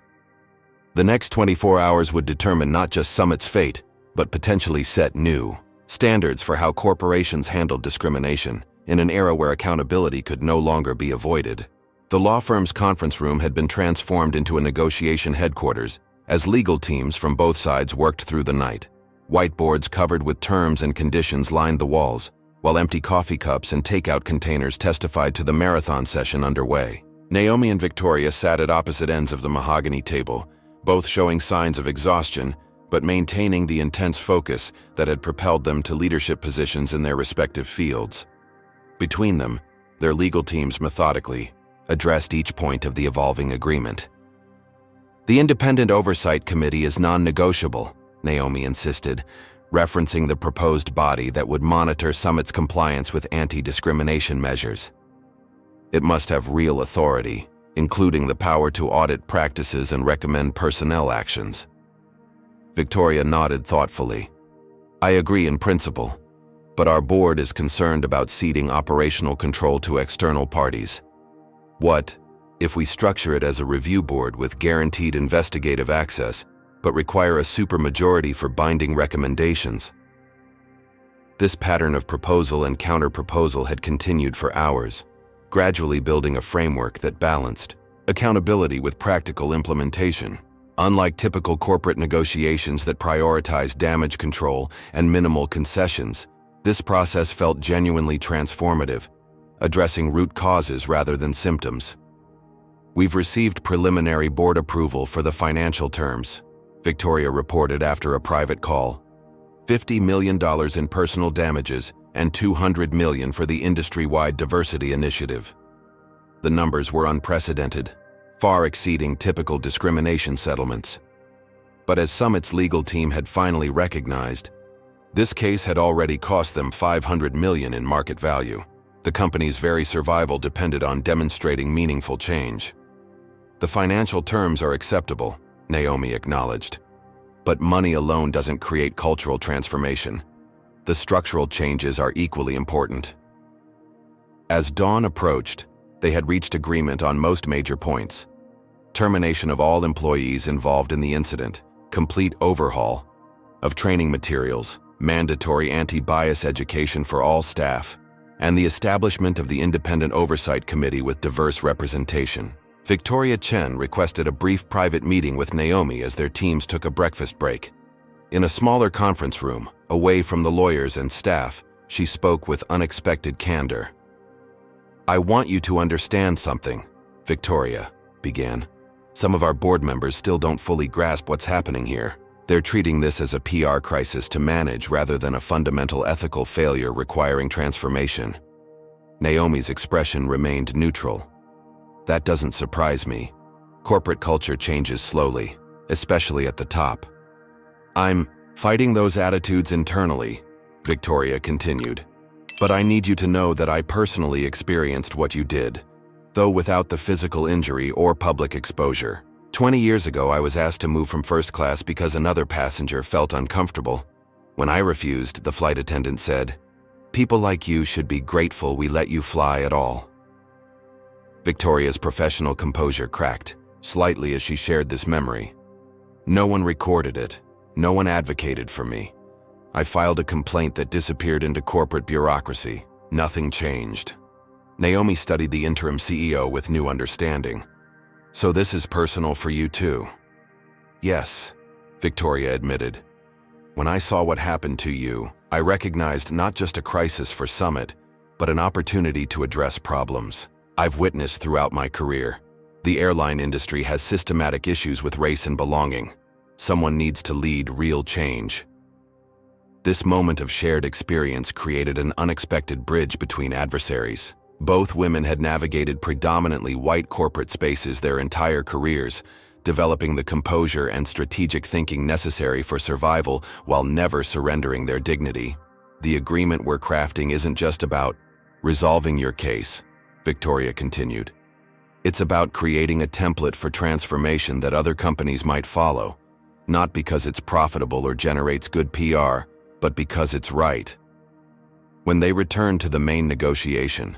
The next 24 hours would determine not just Summit's fate, but potentially set new standards for how corporations handled discrimination in an era where accountability could no longer be avoided. The law firm's conference room had been transformed into a negotiation headquarters as legal teams from both sides worked through the night. Whiteboards covered with terms and conditions lined the walls, while empty coffee cups and takeout containers testified to the marathon session underway. Naomi and Victoria sat at opposite ends of the mahogany table, both showing signs of exhaustion, but maintaining the intense focus that had propelled them to leadership positions in their respective fields. Between them, their legal teams methodically addressed each point of the evolving agreement. "The Independent Oversight Committee is non-negotiable," Naomi insisted, referencing the proposed body that would monitor Summit's compliance with anti-discrimination measures. "It must have real authority, including the power to audit practices and recommend personnel actions." Victoria nodded thoughtfully. "I agree in principle, but our board is concerned about ceding operational control to external parties. What if we structure it as a review board with guaranteed investigative access, but require a supermajority for binding recommendations?" This pattern of proposal and counter-proposal had continued for hours, gradually building a framework that balanced accountability with practical implementation. Unlike typical corporate negotiations that prioritize damage control and minimal concessions, this process felt genuinely transformative, addressing root causes rather than symptoms. "We've received preliminary board approval for the financial terms," Victoria reported after a private call. $50 million in personal damages and $200 million for the industry-wide diversity initiative. The numbers were unprecedented, far exceeding typical discrimination settlements. But as Summit's legal team had finally recognized, this case had already cost them $500 million in market value. The company's very survival depended on demonstrating meaningful change. "The financial terms are acceptable," Naomi acknowledged. "But money alone doesn't create cultural transformation. The structural changes are equally important." As dawn approached, they had reached agreement on most major points. Termination of all employees involved in the incident, complete overhaul of training materials, mandatory anti-bias education for all staff, and the establishment of the Independent Oversight Committee with diverse representation. Victoria Chen requested a brief private meeting with Naomi as their teams took a breakfast break. In a smaller conference room, away from the lawyers and staff, she spoke with unexpected candor. "I want you to understand something," Victoria began. "Some of our board members still don't fully grasp what's happening here. They're treating this as a PR crisis to manage rather than a fundamental ethical failure requiring transformation." Naomi's expression remained neutral. That doesn't surprise me. Corporate culture changes slowly, especially at the top. I'm fighting those attitudes internally, Victoria continued. But I need you to know that I personally experienced what you did, though without the physical injury or public exposure. 20 years ago, I was asked to move from first class because another passenger felt uncomfortable. When I refused, the flight attendant said, "People like you should be grateful we let you fly at all." Victoria's professional composure cracked slightly as she shared this memory. No one recorded it. No one advocated for me. I filed a complaint that disappeared into corporate bureaucracy. Nothing changed. Naomi studied the interim CEO with new understanding. "So this is personal for you too?" "Yes," Victoria admitted. "When I saw what happened to you, I recognized not just a crisis for Summit, but an opportunity to address problems I've witnessed throughout my career. The airline industry has systematic issues with race and belonging. Someone needs to lead real change." This moment of shared experience created an unexpected bridge between adversaries. Both women had navigated predominantly white corporate spaces their entire careers, developing the composure and strategic thinking necessary for survival while never surrendering their dignity. "The agreement we're crafting isn't just about resolving your case," Victoria continued. "It's about creating a template for transformation that other companies might follow, not because it's profitable or generates good PR, but because it's right." When they returned to the main negotiation,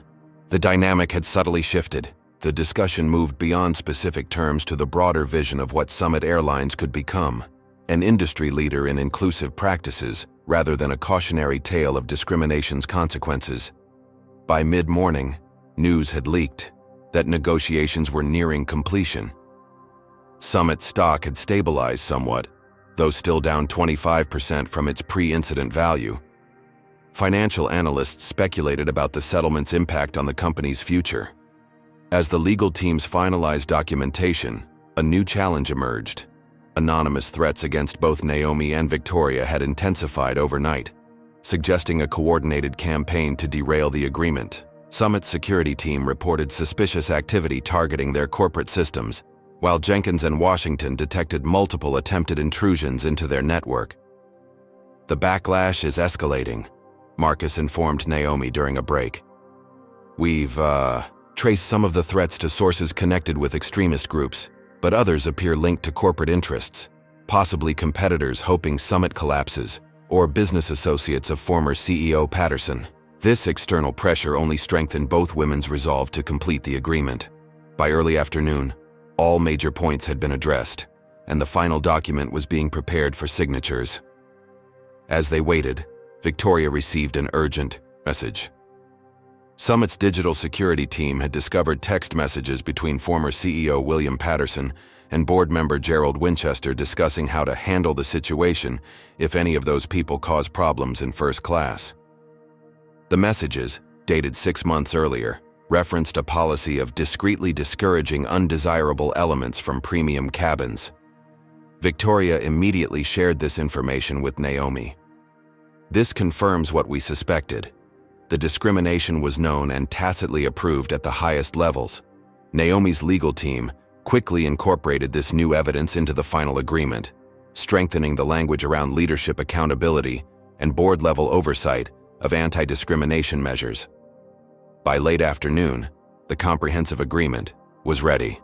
the dynamic had subtly shifted. The discussion moved beyond specific terms to the broader vision of what Summit Airlines could become, an industry leader in inclusive practices rather than a cautionary tale of discrimination's consequences. By mid-morning, news had leaked that negotiations were nearing completion. Summit stock had stabilized somewhat, though still down 25% from its pre-incident value. Financial analysts speculated about the settlement's impact on the company's future. As the legal teams finalized documentation, a new challenge emerged. Anonymous threats against both Naomi and Victoria had intensified overnight, suggesting a coordinated campaign to derail the agreement. Summit's security team reported suspicious activity targeting their corporate systems, while Jenkins and Washington detected multiple attempted intrusions into their network. "The backlash is escalating," Marcus informed Naomi during a break. "We've traced some of the threats to sources connected with extremist groups, but others appear linked to corporate interests, possibly competitors hoping Summit collapses, or business associates of former CEO Patterson." This external pressure only strengthened both women's resolve to complete the agreement. By early afternoon, all major points had been addressed, and the final document was being prepared for signatures. As they waited, Victoria received an urgent message. Summit's digital security team had discovered text messages between former CEO William Patterson and board member Gerald Winchester discussing how to handle the situation if any of those people cause problems in first class. The messages, dated 6 months earlier, referenced a policy of discreetly discouraging undesirable elements from premium cabins. Victoria immediately shared this information with Naomi. "This confirms what we suspected. The discrimination was known and tacitly approved at the highest levels." Naomi's legal team quickly incorporated this new evidence into the final agreement, strengthening the language around leadership accountability and board-level oversight of anti-discrimination measures. By late afternoon, the comprehensive agreement was ready.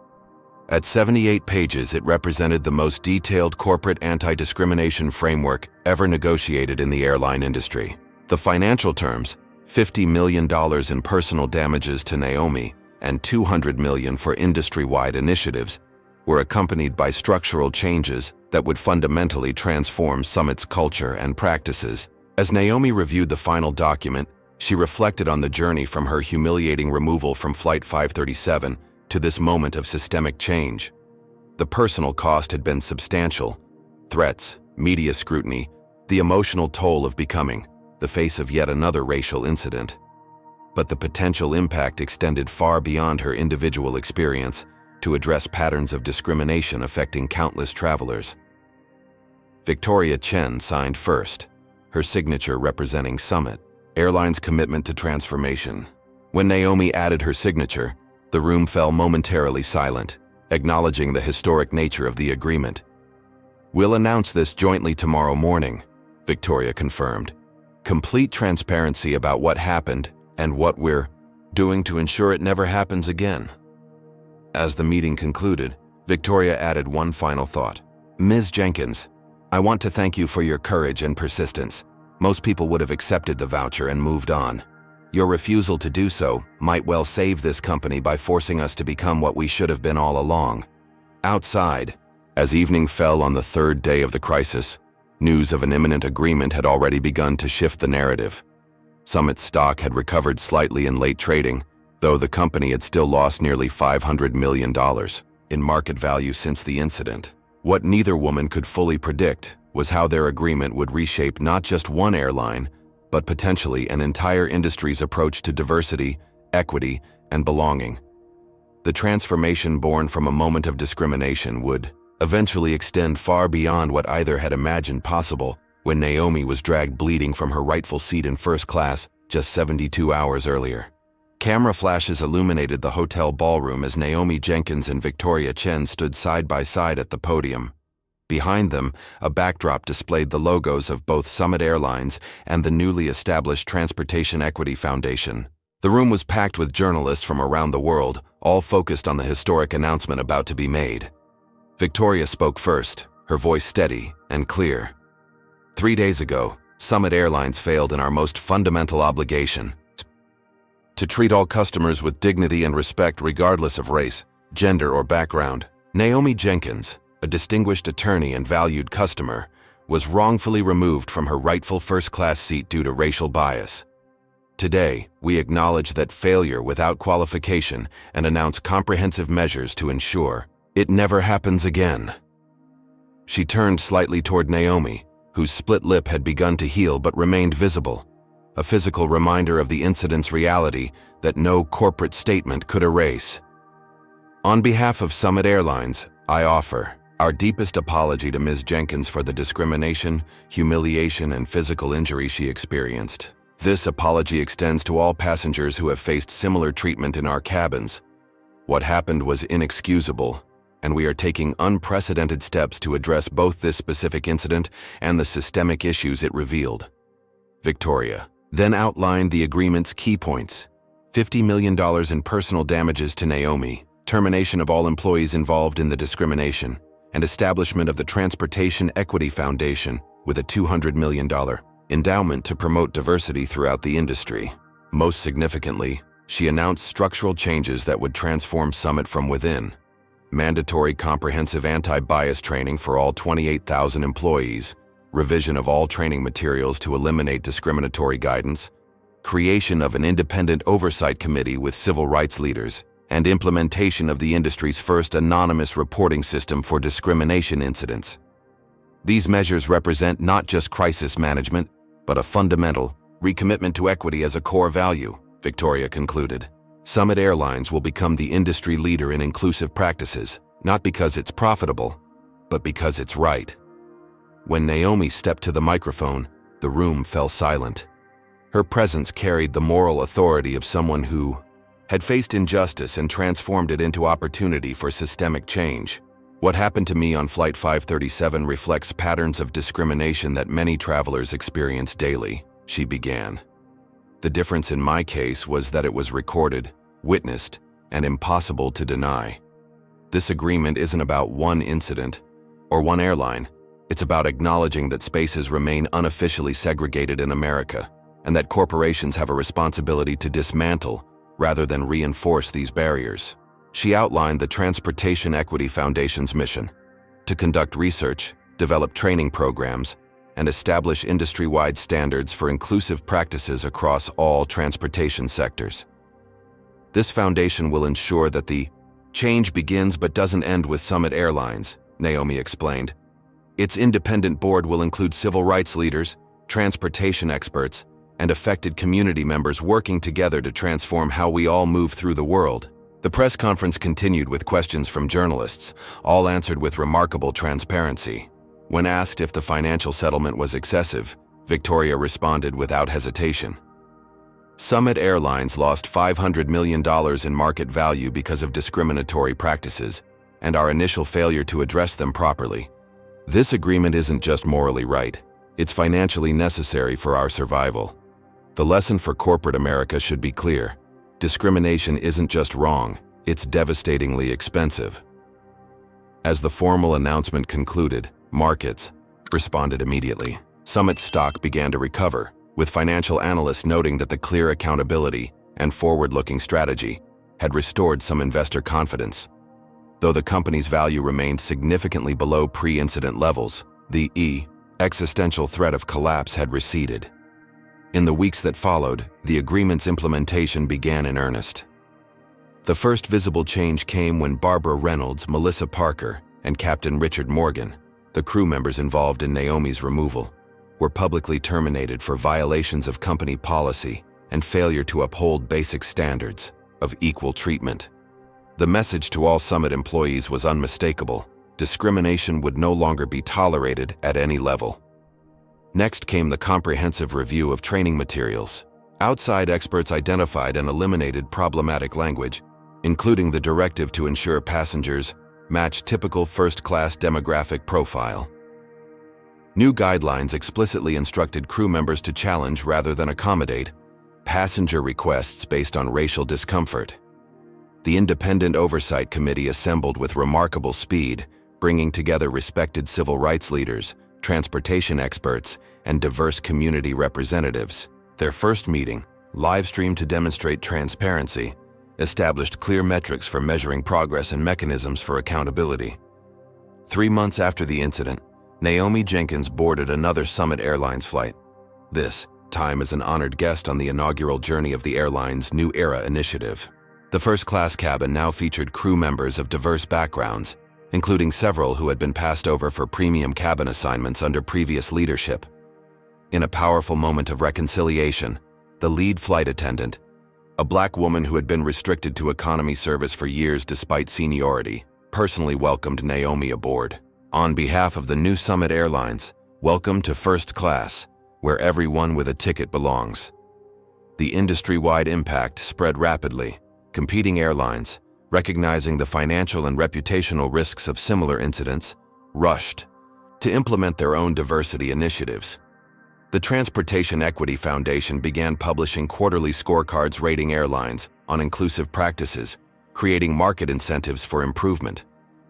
At 78 pages, it represented the most detailed corporate anti-discrimination framework ever negotiated in the airline industry. The financial terms, $50 million in personal damages to Naomi and $200 million for industry-wide initiatives, were accompanied by structural changes that would fundamentally transform Summit's culture and practices. As Naomi reviewed the final document, she reflected on the journey from her humiliating removal from Flight 537 to this moment of systemic change. The personal cost had been substantial: threats, media scrutiny, the emotional toll of becoming the face of yet another racial incident. But the potential impact extended far beyond her individual experience to address patterns of discrimination affecting countless travelers. Victoria Chen signed first, her signature representing Summit Airlines' commitment to transformation. When Naomi added her signature, the room fell momentarily silent, acknowledging the historic nature of the agreement. "We'll announce this jointly tomorrow morning," Victoria confirmed. "Complete transparency about what happened and what we're doing to ensure it never happens again." As the meeting concluded, Victoria added one final thought. "Ms. Jenkins, I want to thank you for your courage and persistence. Most people would have accepted the voucher and moved on. Your refusal to do so might well save this company by forcing us to become what we should have been all along." Outside, as evening fell on the third day of the crisis, news of an imminent agreement had already begun to shift the narrative. Summit's stock had recovered slightly in late trading, though the company had still lost nearly $500 million in market value since the incident. What neither woman could fully predict was how their agreement would reshape not just one airline, but potentially an entire industry's approach to diversity, equity, and belonging. The transformation born from a moment of discrimination would eventually extend far beyond what either had imagined possible when Naomi was dragged bleeding from her rightful seat in first class just 72 hours earlier. Camera flashes illuminated the hotel ballroom as Naomi Jenkins and Victoria Chen stood side by side at the podium. Behind them, a backdrop displayed the logos of both Summit Airlines and the newly established Transportation Equity Foundation. The room was packed with journalists from around the world, all focused on the historic announcement about to be made. Victoria spoke first, her voice steady and clear. 3 days ago, Summit Airlines failed in our most fundamental obligation: to treat all customers with dignity and respect regardless of race, gender, or background. Naomi Jenkins, a distinguished attorney and valued customer, was wrongfully removed from her rightful first-class seat due to racial bias. Today, we acknowledge that failure without qualification and announce comprehensive measures to ensure it never happens again. She turned slightly toward Naomi, whose split lip had begun to heal but remained visible, a physical reminder of the incident's reality that no corporate statement could erase. "On behalf of Summit Airlines, I offer our deepest apology to Ms. Jenkins for the discrimination, humiliation, and physical injury she experienced. This apology extends to all passengers who have faced similar treatment in our cabins. What happened was inexcusable, and we are taking unprecedented steps to address both this specific incident and the systemic issues it revealed." Victoria then outlined the agreement's key points: $50 million in personal damages to Naomi, termination of all employees involved in the discrimination, and establishment of the Transportation Equity Foundation with a $200 million endowment to promote diversity throughout the industry. Most significantly, she announced structural changes that would transform Summit from within: mandatory comprehensive anti-bias training for all 28,000 employees, revision of all training materials to eliminate discriminatory guidance, creation of an independent oversight committee with civil rights leaders, and implementation of the industry's first anonymous reporting system for discrimination incidents. These measures represent not just crisis management, but a fundamental recommitment to equity as a core value, Victoria concluded. Summit Airlines will become the industry leader in inclusive practices, not because it's profitable, but because it's right. When Naomi stepped to the microphone, the room fell silent. Her presence carried the moral authority of someone who had faced injustice and transformed it into opportunity for systemic change. "What happened to me on Flight 537 reflects patterns of discrimination that many travelers experience daily," she began. "The difference in my case was that it was recorded, witnessed, and impossible to deny. This agreement isn't about one incident or one airline. It's about acknowledging that spaces remain unofficially segregated in America, and that corporations have a responsibility to dismantle rather than reinforce these barriers." She outlined the Transportation Equity Foundation's mission: to conduct research, develop training programs, and establish industry-wide standards for inclusive practices across all transportation sectors. "This foundation will ensure that the change begins but doesn't end with Summit Airlines," Naomi explained. "Its independent board will include civil rights leaders, transportation experts, and affected community members working together to transform how we all move through the world." The press conference continued with questions from journalists, all answered with remarkable transparency. When asked if the financial settlement was excessive, Victoria responded without hesitation: Summit Airlines lost $500 million in market value because of discriminatory practices and our initial failure to address them properly. This agreement isn't just morally right, it's financially necessary for our survival. The lesson for corporate America should be clear. Discrimination isn't just wrong, it's devastatingly expensive. As the formal announcement concluded, markets responded immediately. Summit's stock began to recover, with financial analysts noting that the clear accountability and forward-looking strategy had restored some investor confidence. Though the company's value remained significantly below pre-incident levels, the existential threat of collapse had receded. In the weeks that followed, the agreement's implementation began in earnest. The first visible change came when Barbara Reynolds, Melissa Parker, and Captain Richard Morgan, the crew members involved in Naomi's removal, were publicly terminated for violations of company policy and failure to uphold basic standards of equal treatment. The message to all Summit employees was unmistakable. Discrimination would no longer be tolerated at any level. Next came the comprehensive review of training materials. Outside experts identified and eliminated problematic language, including the directive to ensure passengers match typical first-class demographic profile. New guidelines explicitly instructed crew members to challenge rather than accommodate passenger requests based on racial discomfort. The Independent Oversight Committee assembled with remarkable speed, bringing together respected civil rights leaders, transportation experts, and diverse community representatives. Their first meeting, live-streamed to demonstrate transparency, established clear metrics for measuring progress and mechanisms for accountability. 3 months after the incident, Naomi Jenkins boarded another Summit Airlines flight, this time as an honored guest on the inaugural journey of the airline's New Era initiative. The first-class cabin now featured crew members of diverse backgrounds, including several who had been passed over for premium cabin assignments under previous leadership. In a powerful moment of reconciliation, the lead flight attendant, a black woman who had been restricted to economy service for years despite seniority, personally welcomed Naomi aboard. On behalf of the new Summit Airlines, welcome to first class, where everyone with a ticket belongs. The industry-wide impact spread rapidly. Competing airlines, recognizing the financial and reputational risks of similar incidents, rushed to implement their own diversity initiatives. The Transportation Equity Foundation began publishing quarterly scorecards rating airlines on inclusive practices, creating market incentives for improvement.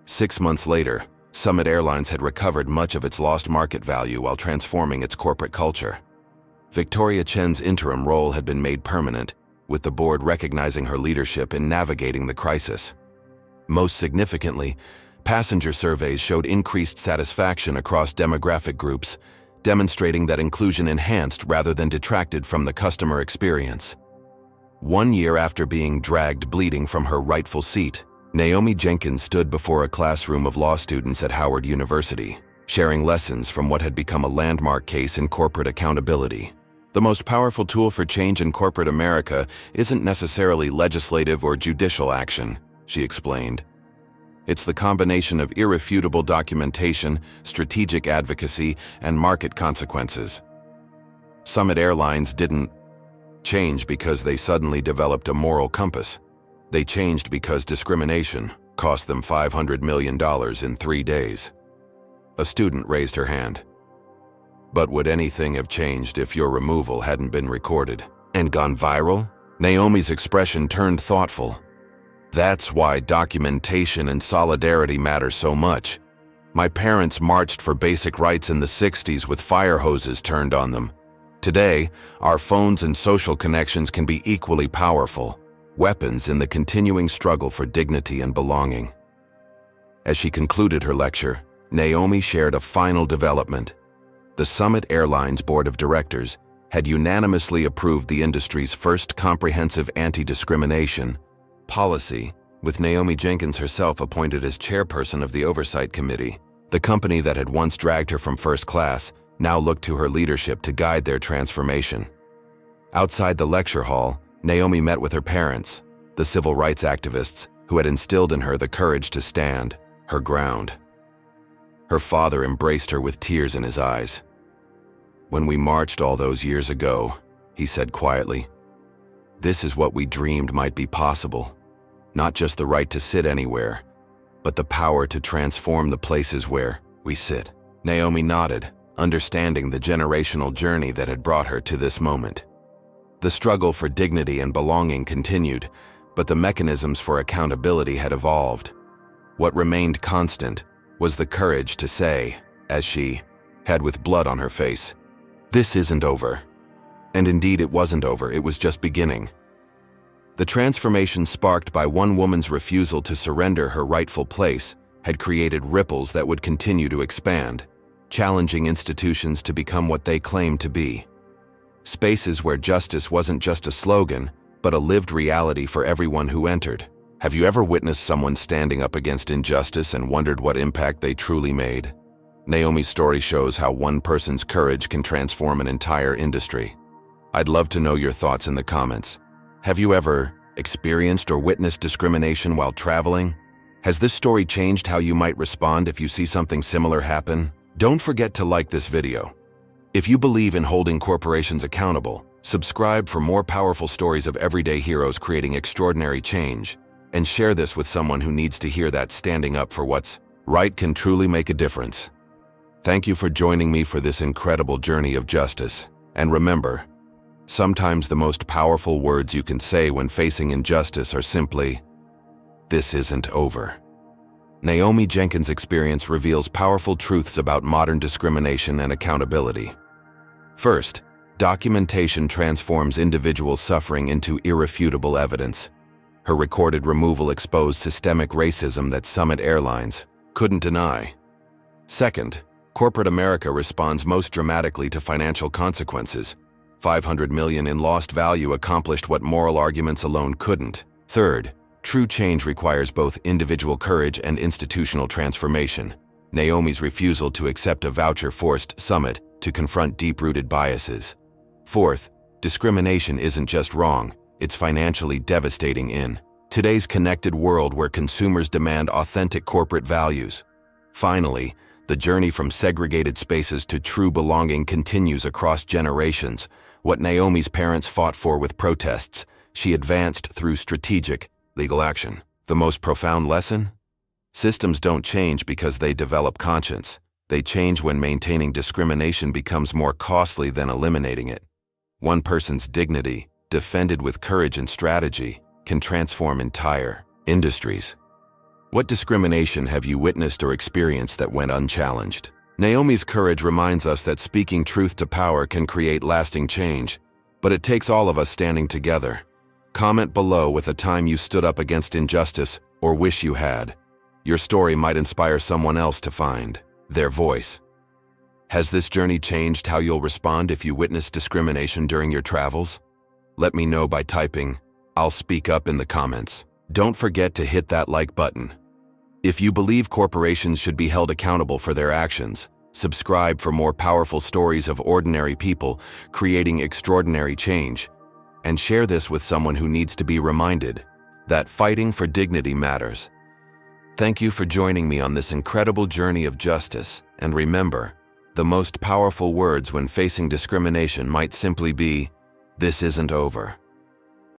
6 months later, Summit Airlines had recovered much of its lost market value while transforming its corporate culture. Victoria Chen's interim role had been made permanent, with the board recognizing her leadership in navigating the crisis. Most significantly, passenger surveys showed increased satisfaction across demographic groups, demonstrating that inclusion enhanced rather than detracted from the customer experience. 1 year after being dragged bleeding from her rightful seat, Naomi Jenkins stood before a classroom of law students at Howard University, sharing lessons from what had become a landmark case in corporate accountability. The most powerful tool for change in corporate America isn't necessarily legislative or judicial action, she explained. It's the combination of irrefutable documentation, strategic advocacy, and market consequences. Summit Airlines didn't change because they suddenly developed a moral compass. They changed because discrimination cost them $500 million in 3 days. A student raised her hand. But would anything have changed if your removal hadn't been recorded and gone viral? Naomi's expression turned thoughtful. That's why documentation and solidarity matter so much. My parents marched for basic rights in the 60s with fire hoses turned on them. Today, our phones and social connections can be equally powerful, weapons in the continuing struggle for dignity and belonging. As she concluded her lecture, Naomi shared a final development. The Summit Airlines Board of Directors had unanimously approved the industry's first comprehensive anti-discrimination policy, with Naomi Jenkins herself appointed as chairperson of the Oversight Committee. The company that had once dragged her from first class now looked to her leadership to guide their transformation. Outside the lecture hall, Naomi met with her parents, the civil rights activists who had instilled in her the courage to stand her ground. Her father embraced her with tears in his eyes. "When we marched all those years ago," he said quietly, This is what we dreamed might be possible. Not just the right to sit anywhere, but the power to transform the places where we sit. Naomi nodded, understanding the generational journey that had brought her to this moment. The struggle for dignity and belonging continued, but the mechanisms for accountability had evolved. What remained constant was the courage to say, as she had with blood on her face, "This isn't over." And indeed it wasn't over, it was just beginning. The transformation sparked by one woman's refusal to surrender her rightful place had created ripples that would continue to expand, challenging institutions to become what they claimed to be. Spaces where justice wasn't just a slogan, but a lived reality for everyone who entered. Have you ever witnessed someone standing up against injustice and wondered what impact they truly made? Naomi's story shows how one person's courage can transform an entire industry. I'd love to know your thoughts in the comments. Have you ever experienced or witnessed discrimination while traveling? Has this story changed how you might respond if you see something similar happen? Don't forget to like this video. If you believe in holding corporations accountable, subscribe for more powerful stories of everyday heroes creating extraordinary change, and share this with someone who needs to hear that standing up for what's right can truly make a difference. Thank you for joining me for this incredible journey of justice. And remember, sometimes the most powerful words you can say when facing injustice are simply, "This isn't over." Naomi Jenkins' experience reveals powerful truths about modern discrimination and accountability. First, documentation transforms individual suffering into irrefutable evidence. Her recorded removal exposed systemic racism that Summit Airlines couldn't deny. Second, corporate America responds most dramatically to financial consequences. $500 million in lost value accomplished what moral arguments alone couldn't. Third, true change requires both individual courage and institutional transformation. Naomi's refusal to accept a voucher forced Summit to confront deep-rooted biases. Fourth, discrimination isn't just wrong, it's financially devastating in today's connected world where consumers demand authentic corporate values. Finally, the journey from segregated spaces to true belonging continues across generations. What Naomi's parents fought for with protests, she advanced through strategic, legal action. The most profound lesson? Systems don't change because they develop conscience. They change when maintaining discrimination becomes more costly than eliminating it. One person's dignity, defended with courage and strategy, can transform entire industries. What discrimination have you witnessed or experienced that went unchallenged? Naomi's courage reminds us that speaking truth to power can create lasting change, but it takes all of us standing together. Comment below with a time you stood up against injustice or wish you had. Your story might inspire someone else to find their voice. Has this journey changed how you'll respond if you witness discrimination during your travels? Let me know by typing, "I'll speak up" in the comments. Don't forget to hit that like button. If you believe corporations should be held accountable for their actions, subscribe for more powerful stories of ordinary people creating extraordinary change, and share this with someone who needs to be reminded that fighting for dignity matters. Thank you for joining me on this incredible journey of justice, and remember, the most powerful words when facing discrimination might simply be, "This isn't over."